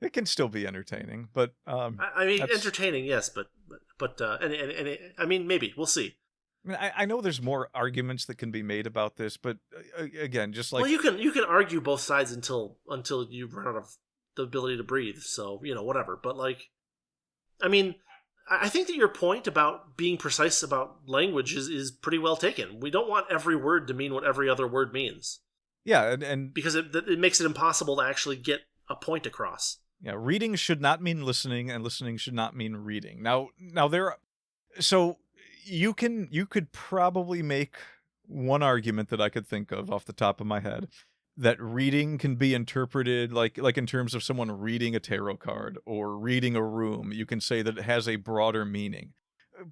It can still be entertaining, but entertaining, yes, but I mean, maybe we'll see. I mean, I know there's more arguments that can be made about this, but again, just like, well, you can argue both sides until you run out of the ability to breathe. So whatever. But like, I mean, I think that your point about being precise about language is pretty well taken. We don't want every word to mean what every other word means. Yeah, and because it makes it impossible to actually get a point across. Yeah, reading should not mean listening, and listening should not mean reading. Now you could probably make one argument that I could think of off the top of my head, that reading can be interpreted like in terms of someone reading a tarot card or reading a room. You can say that it has a broader meaning.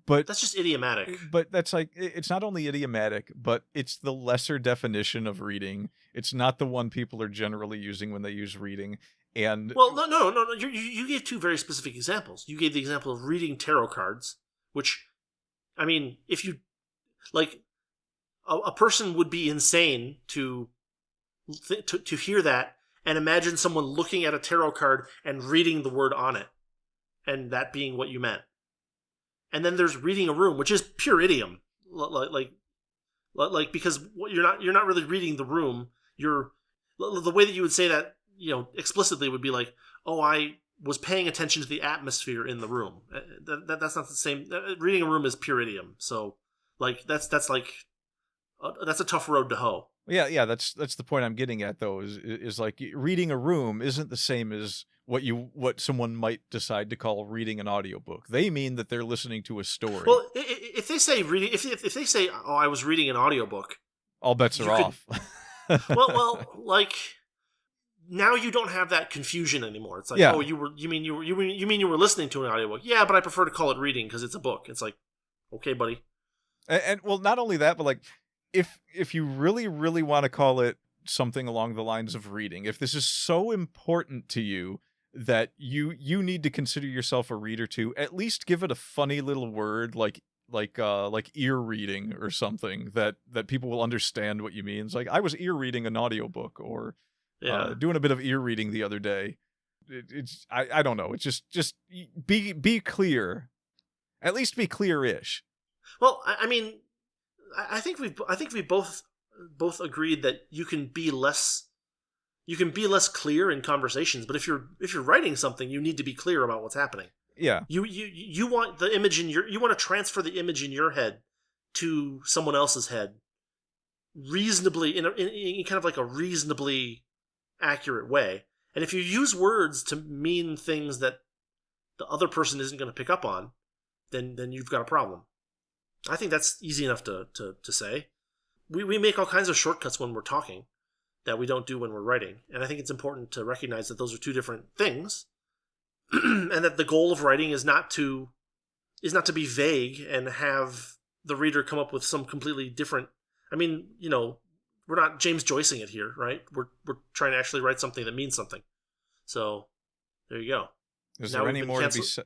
But that's just idiomatic. But that's like, it's not only idiomatic, but it's the lesser definition of reading. It's not the one people are generally using when they use reading. And well, no. You gave two very specific examples. You gave the example of reading tarot cards, which, I mean, if you like, a person would be insane to hear that and imagine someone looking at a tarot card and reading the word on it, and that being what you meant. And then there's reading a room, which is pure idiom, like because you're not really reading the room. You're, the way that you would say that, explicitly would be like, oh, I was paying attention to the atmosphere in the room. That's not the same. Reading a room is pure idiom. So like that's like that's a tough road to hoe. Yeah, that's the point I'm getting at, though, is like, reading a room isn't the same as what someone might decide to call reading an audiobook. They mean that they're listening to a story. Well, if they say reading, if they say, oh, I was reading an audiobook, all bets are off. well, like, now you don't have that confusion anymore. It's like, oh, you mean you were listening to an audiobook? Yeah, but I prefer to call it reading because it's a book. It's like, okay, buddy. And well, not only that, but like, if you really, really want to call it something along the lines of reading, if this is so important to you that you need to consider yourself a reader too, at least give it a funny little word like ear reading or something that people will understand what you mean. It's like, I was ear reading an audiobook, or doing a bit of ear reading the other day. I don't know. It's just be clear. At least be clear-ish. Well, I mean, I think we both agreed that you can be less clear in conversations, but if you're writing something, you need to be clear about what's happening. Yeah. You want the image you want to transfer the image in your head to someone else's head reasonably in kind of like a reasonably accurate way. And if you use words to mean things that the other person isn't going to pick up on, then you've got a problem. I think that's easy enough to say. we make all kinds of shortcuts when we're talking that we don't do when we're writing. And I think it's important to recognize that those are two different things. And that the goal of writing is not to be vague and have the reader come up with some completely different. I mean, we're not James Joycing it here, right? We're trying to actually write something that means something. So there you go. Is there any more to be said?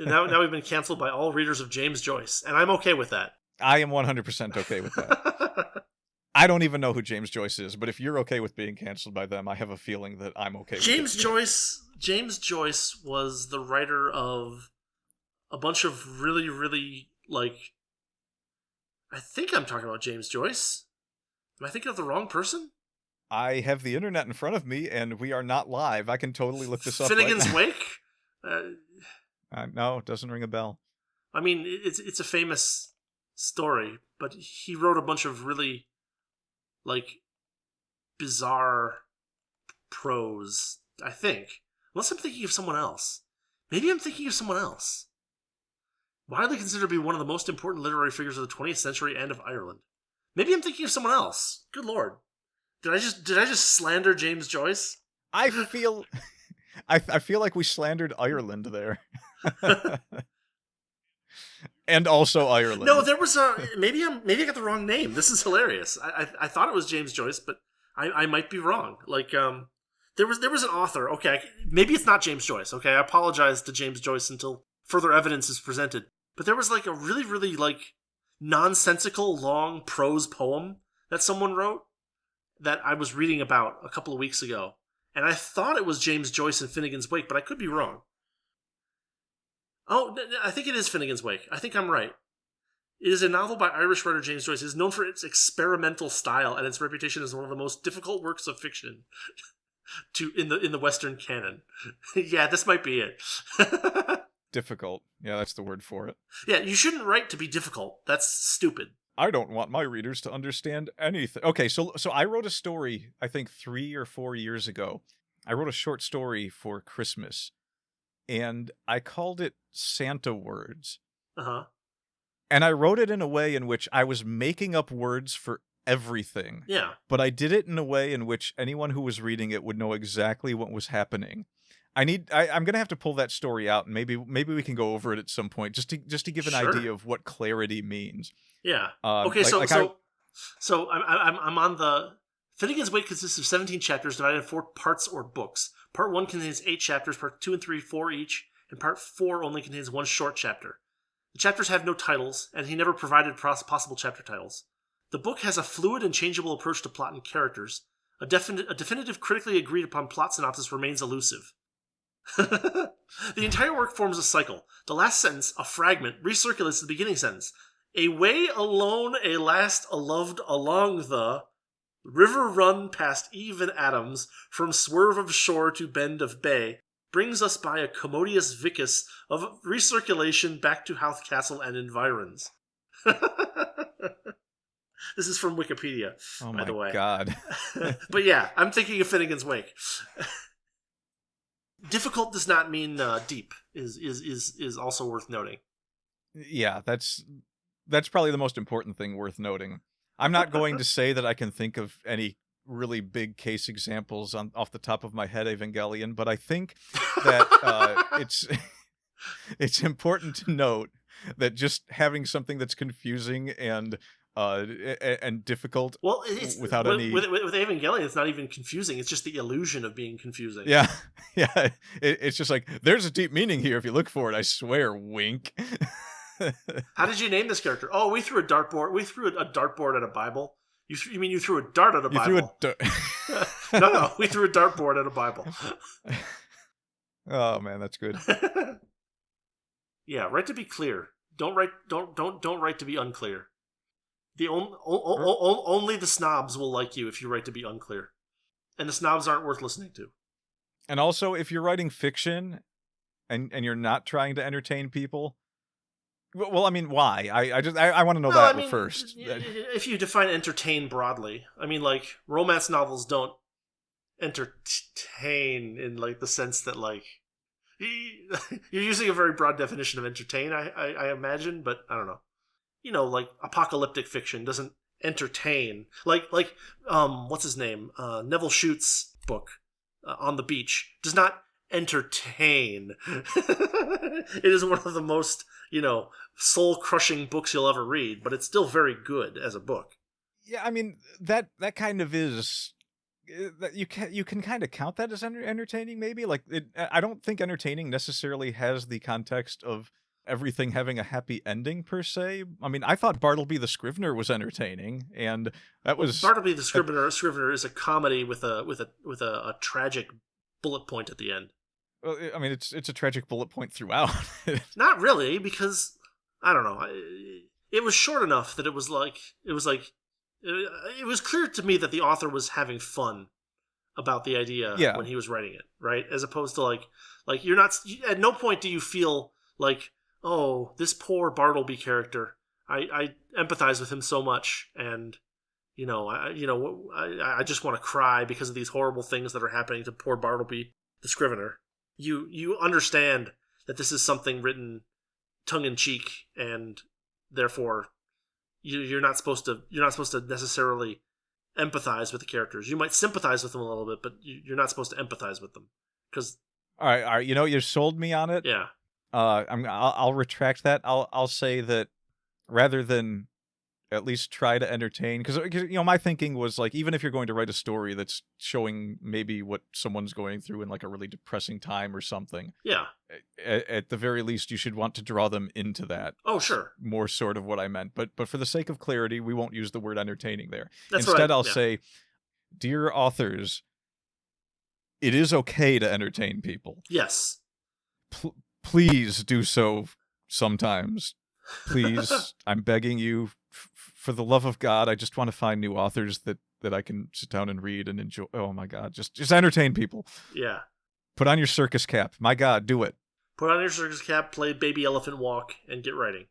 now we've been canceled by all readers of James Joyce, and I'm okay with that. I am 100% okay with that. I don't even know who James Joyce is, but if you're okay with being canceled by them, I have a feeling that I'm okay with James Joyce. James Joyce was the writer of a bunch of really, really, I think I'm talking about James Joyce. Am I thinking of the wrong person? I have the internet in front of me, and we are not live. I can totally look this up. Finnegan's right Wake? No, it doesn't ring a bell. I mean, it's a famous story, but he wrote a bunch of really, bizarre prose, I think. Unless I'm thinking of someone else. Maybe I'm thinking of someone else. Widely considered to be one of the most important literary figures of the 20th century and of Ireland. Maybe I'm thinking of someone else. Good Lord. Did I just slander James Joyce? I feel I feel like we slandered Ireland there. And also Ireland. No, there was maybe I got the wrong name. This is hilarious. I thought it was James Joyce, but I might be wrong. There was an author. Okay, maybe it's not James Joyce. Okay, I apologize to James Joyce until further evidence is presented. But there was a really, really nonsensical long prose poem that someone wrote that I was reading about a couple of weeks ago. And I thought it was James Joyce and Finnegan's Wake, but I could be wrong. Oh, I think it is Finnegan's Wake. I think I'm right. It is a novel by Irish writer James Joyce. It is known for its experimental style and its reputation as one of the most difficult works of fiction in the Western canon. Yeah, this might be it. Difficult. Yeah, that's the word for it. Yeah, you shouldn't write to be difficult. That's stupid. I don't want my readers to understand anything. Okay, so I wrote a story, I think 3 or 4 years ago. I wrote a short story for Christmas, and I called it Santa Words. Uh-huh. And I wrote it in a way in which I was making up words for everything. Yeah. But I did it in a way in which anyone who was reading it would know exactly what was happening. I'm going to have to pull that story out, and maybe we can go over it at some point, just to give an idea of what clarity means. Yeah. Okay. So I'm on the Finnegan's Wake consists of 17 chapters divided in 4 parts or books. Part 1 contains 8 chapters. Part 2 and 3, 4 each, and Part 4 only contains 1 short chapter. The chapters have no titles, and he never provided possible chapter titles. The book has a fluid and changeable approach to plot and characters. A definitive, critically agreed upon plot synopsis remains elusive. The entire work forms a cycle. The last sentence, a fragment, recirculates the beginning sentence. A way alone, a last, a loved along the river run past Eve and Adams, from swerve of shore to bend of bay, brings us by a commodious vicus of recirculation back to Howth Castle and environs. This is from Wikipedia, by the way. Oh my God. But yeah, I'm thinking of Finnegan's Wake. Difficult does not mean deep. Is also worth noting. Yeah, that's probably the most important thing worth noting. I'm not going to say that I can think of any really big case examples off the top of my head, Evangelion, but I think that it's important to note that just having something that's confusing and difficult, well, without any with Evangelion, it's not even confusing. It's just the illusion of being confusing. Yeah. It's just like, there's a deep meaning here if you look for it. I swear, wink. How did you name this character? Oh, we threw a dartboard. We threw a dartboard at a Bible. You mean you threw a dart at a Bible? No, we threw a dartboard at a Bible. Oh man, that's good. Yeah, write to be clear. Don't write to be unclear. Only the snobs will like you if you write to be unclear, and the snobs aren't worth listening to. And also, if you're writing fiction, and you're not trying to entertain people, well, I mean, why? I want to know first. If you define entertain broadly, I mean, romance novels don't entertain in the sense that you're using a very broad definition of entertain. I imagine, but I don't know. Apocalyptic fiction doesn't entertain. What's his name? Neville Shute's book, On the Beach, does not entertain. It is one of the most, soul-crushing books you'll ever read, but it's still very good as a book. Yeah, I mean, that kind of is... that you can kind of count that as entertaining, maybe. Like, I don't think entertaining necessarily has the context of everything having a happy ending per se. I mean, I thought Bartleby the Scrivener was entertaining, and that was Bartleby the Scrivener is a comedy with a tragic bullet point at the end. Well, I mean, it's a tragic bullet point throughout. Not really, because I don't know. It was short enough that it was clear to me that the author was having fun about the idea when he was writing it, right? As opposed to like you're not, at no point do you feel like, oh, this poor Bartleby character, I empathize with him so much, and I just want to cry because of these horrible things that are happening to poor Bartleby the Scrivener. You understand that this is something written tongue in cheek, and therefore you're not supposed to necessarily empathize with the characters. You might sympathize with them a little bit, but you're not supposed to empathize with them. Because all right, you sold me on it. Yeah. I'll retract that. I'll say that rather than at least try to entertain, because my thinking was like, even if you're going to write a story that's showing maybe what someone's going through in like a really depressing time or something, yeah, at the very least you should want to draw them into that. Oh, sure. More sort of what I meant, but for the sake of clarity, we won't use the word entertaining there. That's Instead, right. I'll say, dear authors, it is okay to entertain people. Yes. Please do so sometimes. Please, I'm begging you. For the love of God, I just want to find new authors that I can sit down and read and enjoy. Oh my God, just entertain people. Yeah. Put on your circus cap. My God, do it. Put on your circus cap, play Baby Elephant Walk, and get writing.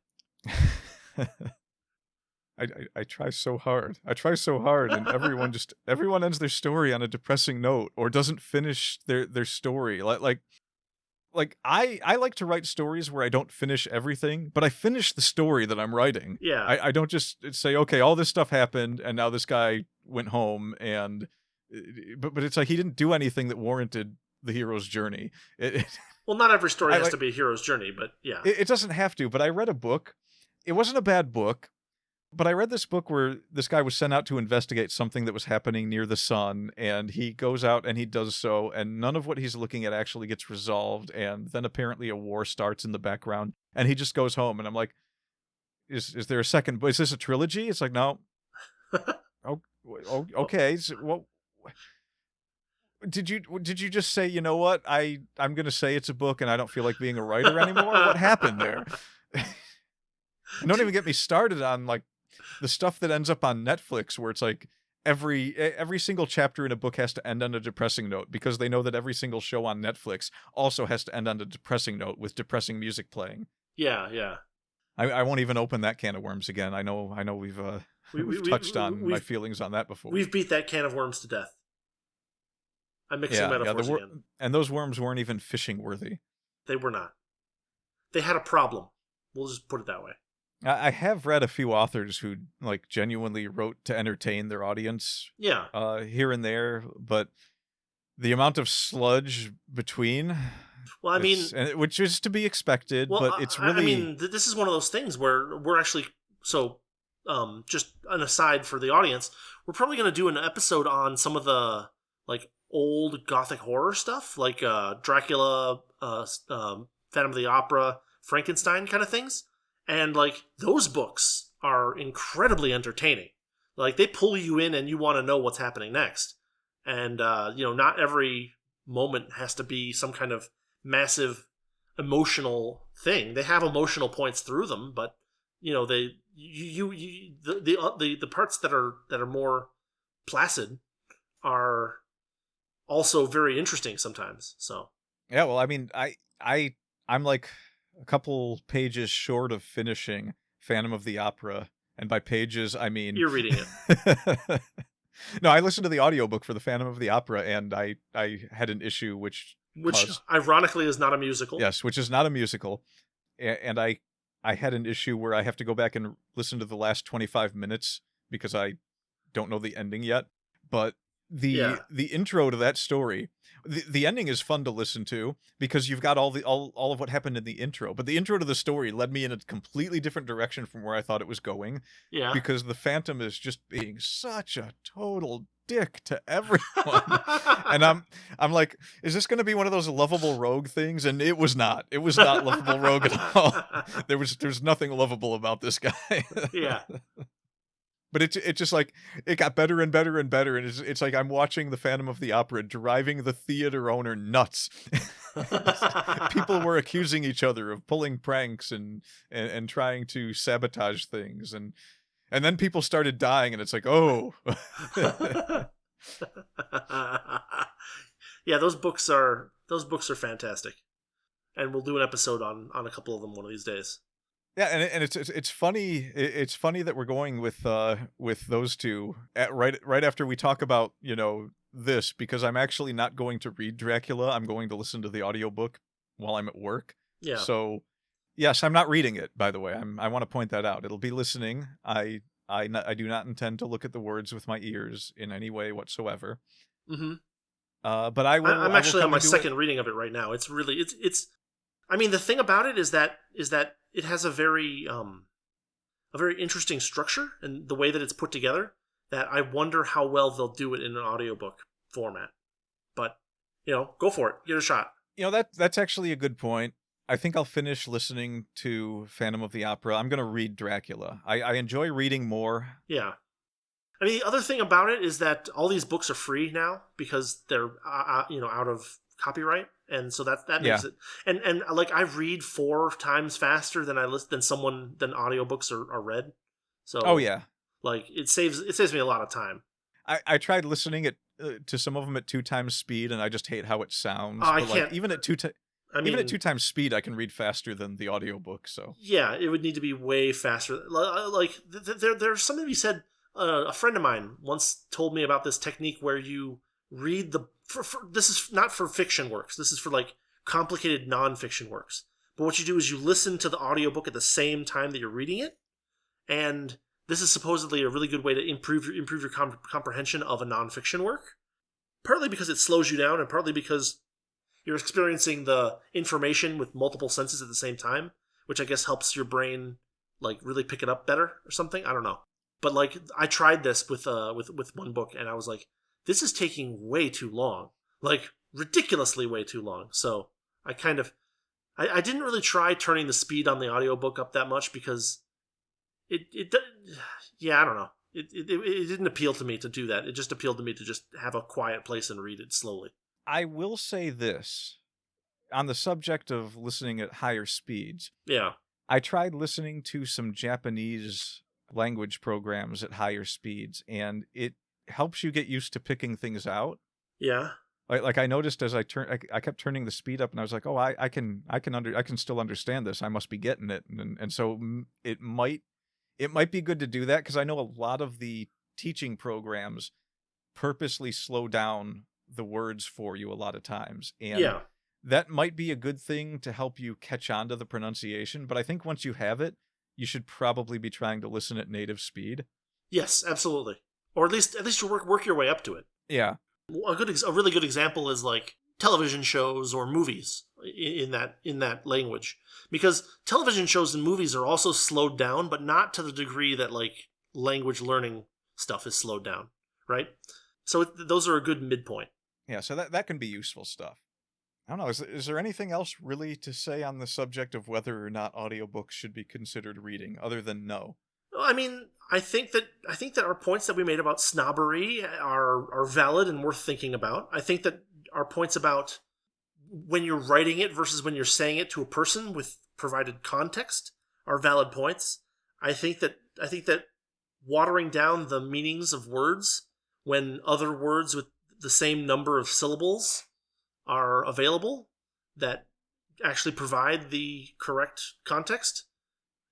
I try so hard. And everyone ends their story on a depressing note or doesn't finish their story. Like I like to write stories where I don't finish everything, but I finish the story that I'm writing. Yeah. I don't just say, okay, all this stuff happened and now this guy went home but it's like he didn't do anything that warranted the hero's journey. Well, not every story has to be a hero's journey, but yeah. It doesn't have to, but I read a book. It wasn't a bad book, but I read this book where this guy was sent out to investigate something that was happening near the sun, and he goes out and he does so, and none of what he's looking at actually gets resolved, and then apparently a war starts in the background, and he just goes home, and I'm like, is there a second? Is this a trilogy? It's like, no. Okay. So, well, did you just say, you know what? I'm going to say it's a book, and I don't feel like being a writer anymore? What happened there? Don't even get me started on like the stuff that ends up on Netflix where it's like every single chapter in a book has to end on a depressing note because they know that every single show on Netflix also has to end on a depressing note with depressing music playing. Yeah. I won't even open that can of worms again. I know we've touched on my feelings on that before. We've beat that can of worms to death. I'm mixing metaphors again. And those worms weren't even fishing worthy. They were not. They had a problem. We'll just put it that way. I have read a few authors who like genuinely wrote to entertain their audience. Yeah. Here and there, but the amount of sludge between. Well, I mean, which is to be expected, but it's really. I mean, this is one of those things where we're actually just an aside for the audience. We're probably going to do an episode on some of the like old Gothic horror stuff, like Dracula, Phantom of the Opera, Frankenstein kind of things. And, like, those books are incredibly entertaining. Like, they pull you in and you want to know what's happening next. And, not every moment has to be some kind of massive emotional thing. They have emotional points through them, but, the parts that are more placid are also very interesting sometimes, so. Yeah, well, I mean, I'm like a couple pages short of finishing Phantom of the Opera, and by pages I mean you're reading it. No, I listened to the audiobook for the Phantom of the Opera, and I had an issue which ironically is not a musical. Yes, which is not a musical, and I had an issue where I have to go back and listen to the last 25 minutes because I don't know the ending yet. But the Yeah. intro to that story, the ending is fun to listen to because you've got all of what happened in the intro. But the intro to the story led me in a completely different direction from where I thought it was going, Yeah. because the Phantom is just being such a total dick to everyone. And I'm like, is this going to be one of those lovable rogue things? And it was not. It was not lovable rogue at all. There's nothing lovable about this guy. Yeah. But it's just like, it got better and better and better, and it's like I'm watching the Phantom of the Opera driving the theater owner nuts. People were accusing each other of pulling pranks and trying to sabotage things, and then people started dying, and it's like, oh. Yeah, those books are fantastic, and we'll do an episode on a couple of them one of these days. Yeah, and it's funny. It's funny that we're going with those two right after we talk about this, because I'm actually not going to read Dracula. I'm going to listen to the audiobook while I'm at work. Yeah. So yes, I'm not reading it, by the way. I want to point that out. It'll be listening. I do not intend to look at the words with my ears in any way whatsoever. Mm-hmm. But I will. I'm actually on my second reading of it right now. It's really it's. I mean, the thing about it is that it has a very interesting structure, and the way that it's put together, that I wonder how well they'll do it in an audiobook format. But go for it, give it a shot. That's actually a good point. I think I'll finish listening to Phantom of the Opera. I'm going to read Dracula. I enjoy reading more. Yeah. I mean, the other thing about it is that all these books are free now because they're out of copyright, and so that makes it. And like, I read 4 times faster than than audiobooks are read. So oh yeah, like it saves me a lot of time. I tried listening to some of them at 2 times speed, and I just hate how it sounds. I but can't. Like, even at 2 times speed, I can read faster than the audiobook. So yeah, it would need to be way faster. Like there's something to be said. A friend of mine once told me about this technique where you read this is not for fiction works. This is for like complicated non-fiction works. But what you do is you listen to the audiobook at the same time that you're reading it, and this is supposedly a really good way to improve your comprehension of a non-fiction work. Partly because it slows you down, and partly because you're experiencing the information with multiple senses at the same time, which I guess helps your brain like really pick it up better or something. I don't know. But like, I tried this with one book, and I was like, this is taking way too long, like ridiculously way too long. So I I didn't really try turning the speed on the audiobook up that much, because it I don't know. It didn't appeal to me to do that. It just appealed to me to just have a quiet place and read it slowly. I will say this on the subject of listening at higher speeds. Yeah. I tried listening to some Japanese language programs at higher speeds, and it helps you get used to picking things out. Yeah. Like I noticed as I kept turning the speed up, and I was like, oh, I can still understand this. I must be getting it, and so it might be good to do that, because I know a lot of the teaching programs purposely slow down the words for you a lot of times, and that might be a good thing to help you catch on to the pronunciation. But I think once you have it, you should probably be trying to listen at native speed. Yes, absolutely. Or at least you work your way up to it. Yeah. A really good example is like television shows or movies in that language, because television shows and movies are also slowed down, but not to the degree that like language learning stuff is slowed down, right? So those are a good midpoint. Yeah, so that can be useful stuff. I don't know. Is there anything else really to say on the subject of whether or not audiobooks should be considered reading, other than no? I mean, I think that our points that we made about snobbery are valid and worth thinking about. I think that our points about when you're writing it versus when you're saying it to a person with provided context are valid points. I think that watering down the meanings of words when other words with the same number of syllables are available that actually provide the correct context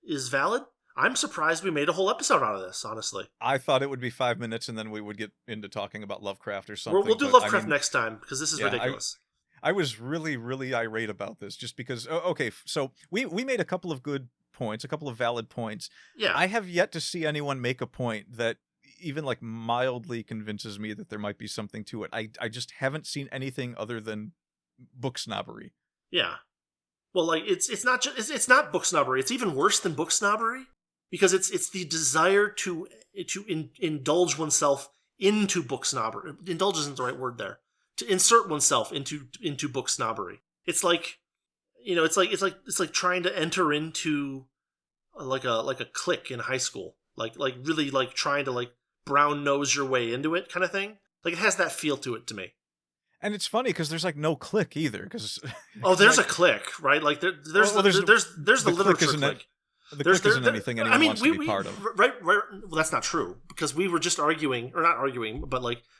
is valid. I'm surprised we made a whole episode out of this, honestly. I thought it would be 5 minutes, and then we would get into talking about Lovecraft or something. We'll do Lovecraft next time, because this is ridiculous. I was really, really irate about this, just because... okay, so we made a couple of good points, a couple of valid points. Yeah. I have yet to see anyone make a point that even like mildly convinces me that there might be something to it. I just haven't seen anything other than book snobbery. Yeah. Well, like it's not book snobbery. It's even worse than book snobbery because it's the desire to indulge oneself into book snobbery. Indulge isn't the right word there. To insert oneself into book snobbery. It's like, it's like trying to enter into like a clique in high school. Like really like trying to like brown nose your way into it kind of thing. Like it has that feel to it to me. And it's funny because there's like no click either. Because there's like, a click, right? Like there's the literature click. The click isn't anything anyone wants to be part of. Right. Well, that's not true because we were just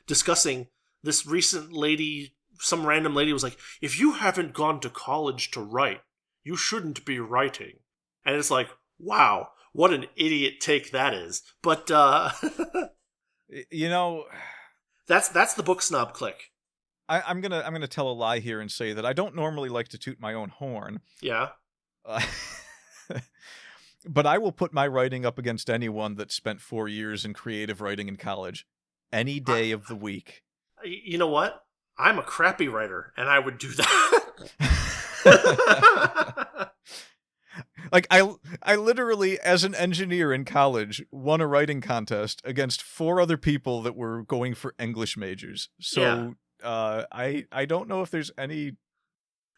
discussing this recent lady. Some random lady was like, "If you haven't gone to college to write, you shouldn't be writing." And it's like, wow, what an idiot take that is. But that's the book snob click. I'm gonna tell a lie here and say that I don't normally like to toot my own horn. Yeah. But I will put my writing up against anyone that spent 4 years in creative writing in college, any day of the week. You know what? I'm a crappy writer, and I would do that. Like I literally, as an engineer in college, won a writing contest against 4 other people that were going for English majors. So I don't know if there's any.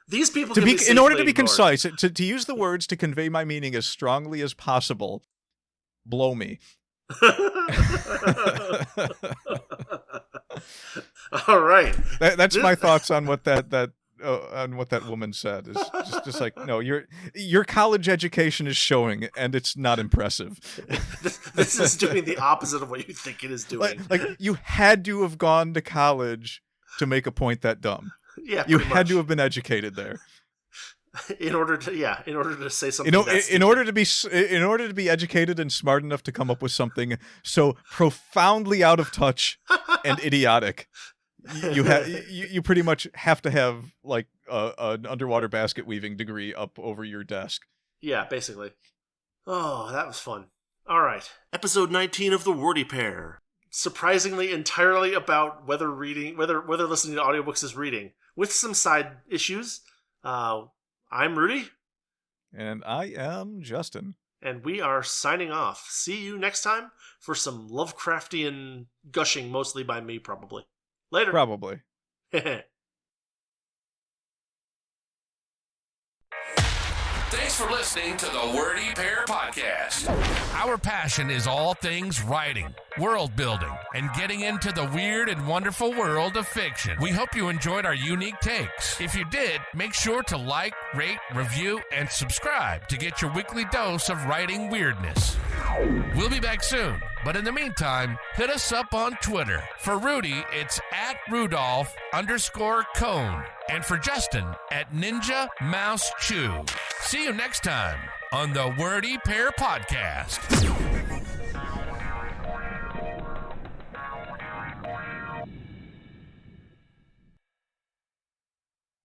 These people in order to be concise, to use the words to convey my meaning as strongly as possible. Blow me. All right. That's my thoughts on what that woman said. Is just like, no, your college education is showing, and it's not impressive. This is doing the opposite of what you think it is doing. Like you had to have gone to college to make a point that dumb. Yeah, you had to have been educated there. In order to say something. In order to be educated and smart enough to come up with something so profoundly out of touch and idiotic, you pretty much have to have like an underwater basket weaving degree up over your desk. Yeah, basically. Oh, that was fun. All right, episode 19 of the Wordy Pair. Surprisingly, entirely about whether listening to audiobooks is reading, with some side issues. I'm Rudy. And I am Justin. And we are signing off. See you next time for some Lovecraftian gushing, mostly by me, probably. Later. Probably. Thanks for listening to the Wordy Pair Podcast. Our passion is all things writing, world building, and getting into the weird and wonderful world of fiction. We hope you enjoyed our unique takes. If you did, make sure to like, rate, review, and subscribe to get your weekly dose of writing weirdness. We'll be back soon, but in the meantime, hit us up on Twitter. For Rudy, it's @Rudolph_Cone. And for Justin, @Ninja Mouse Chew. See you next time on the Wordy Pair Podcast.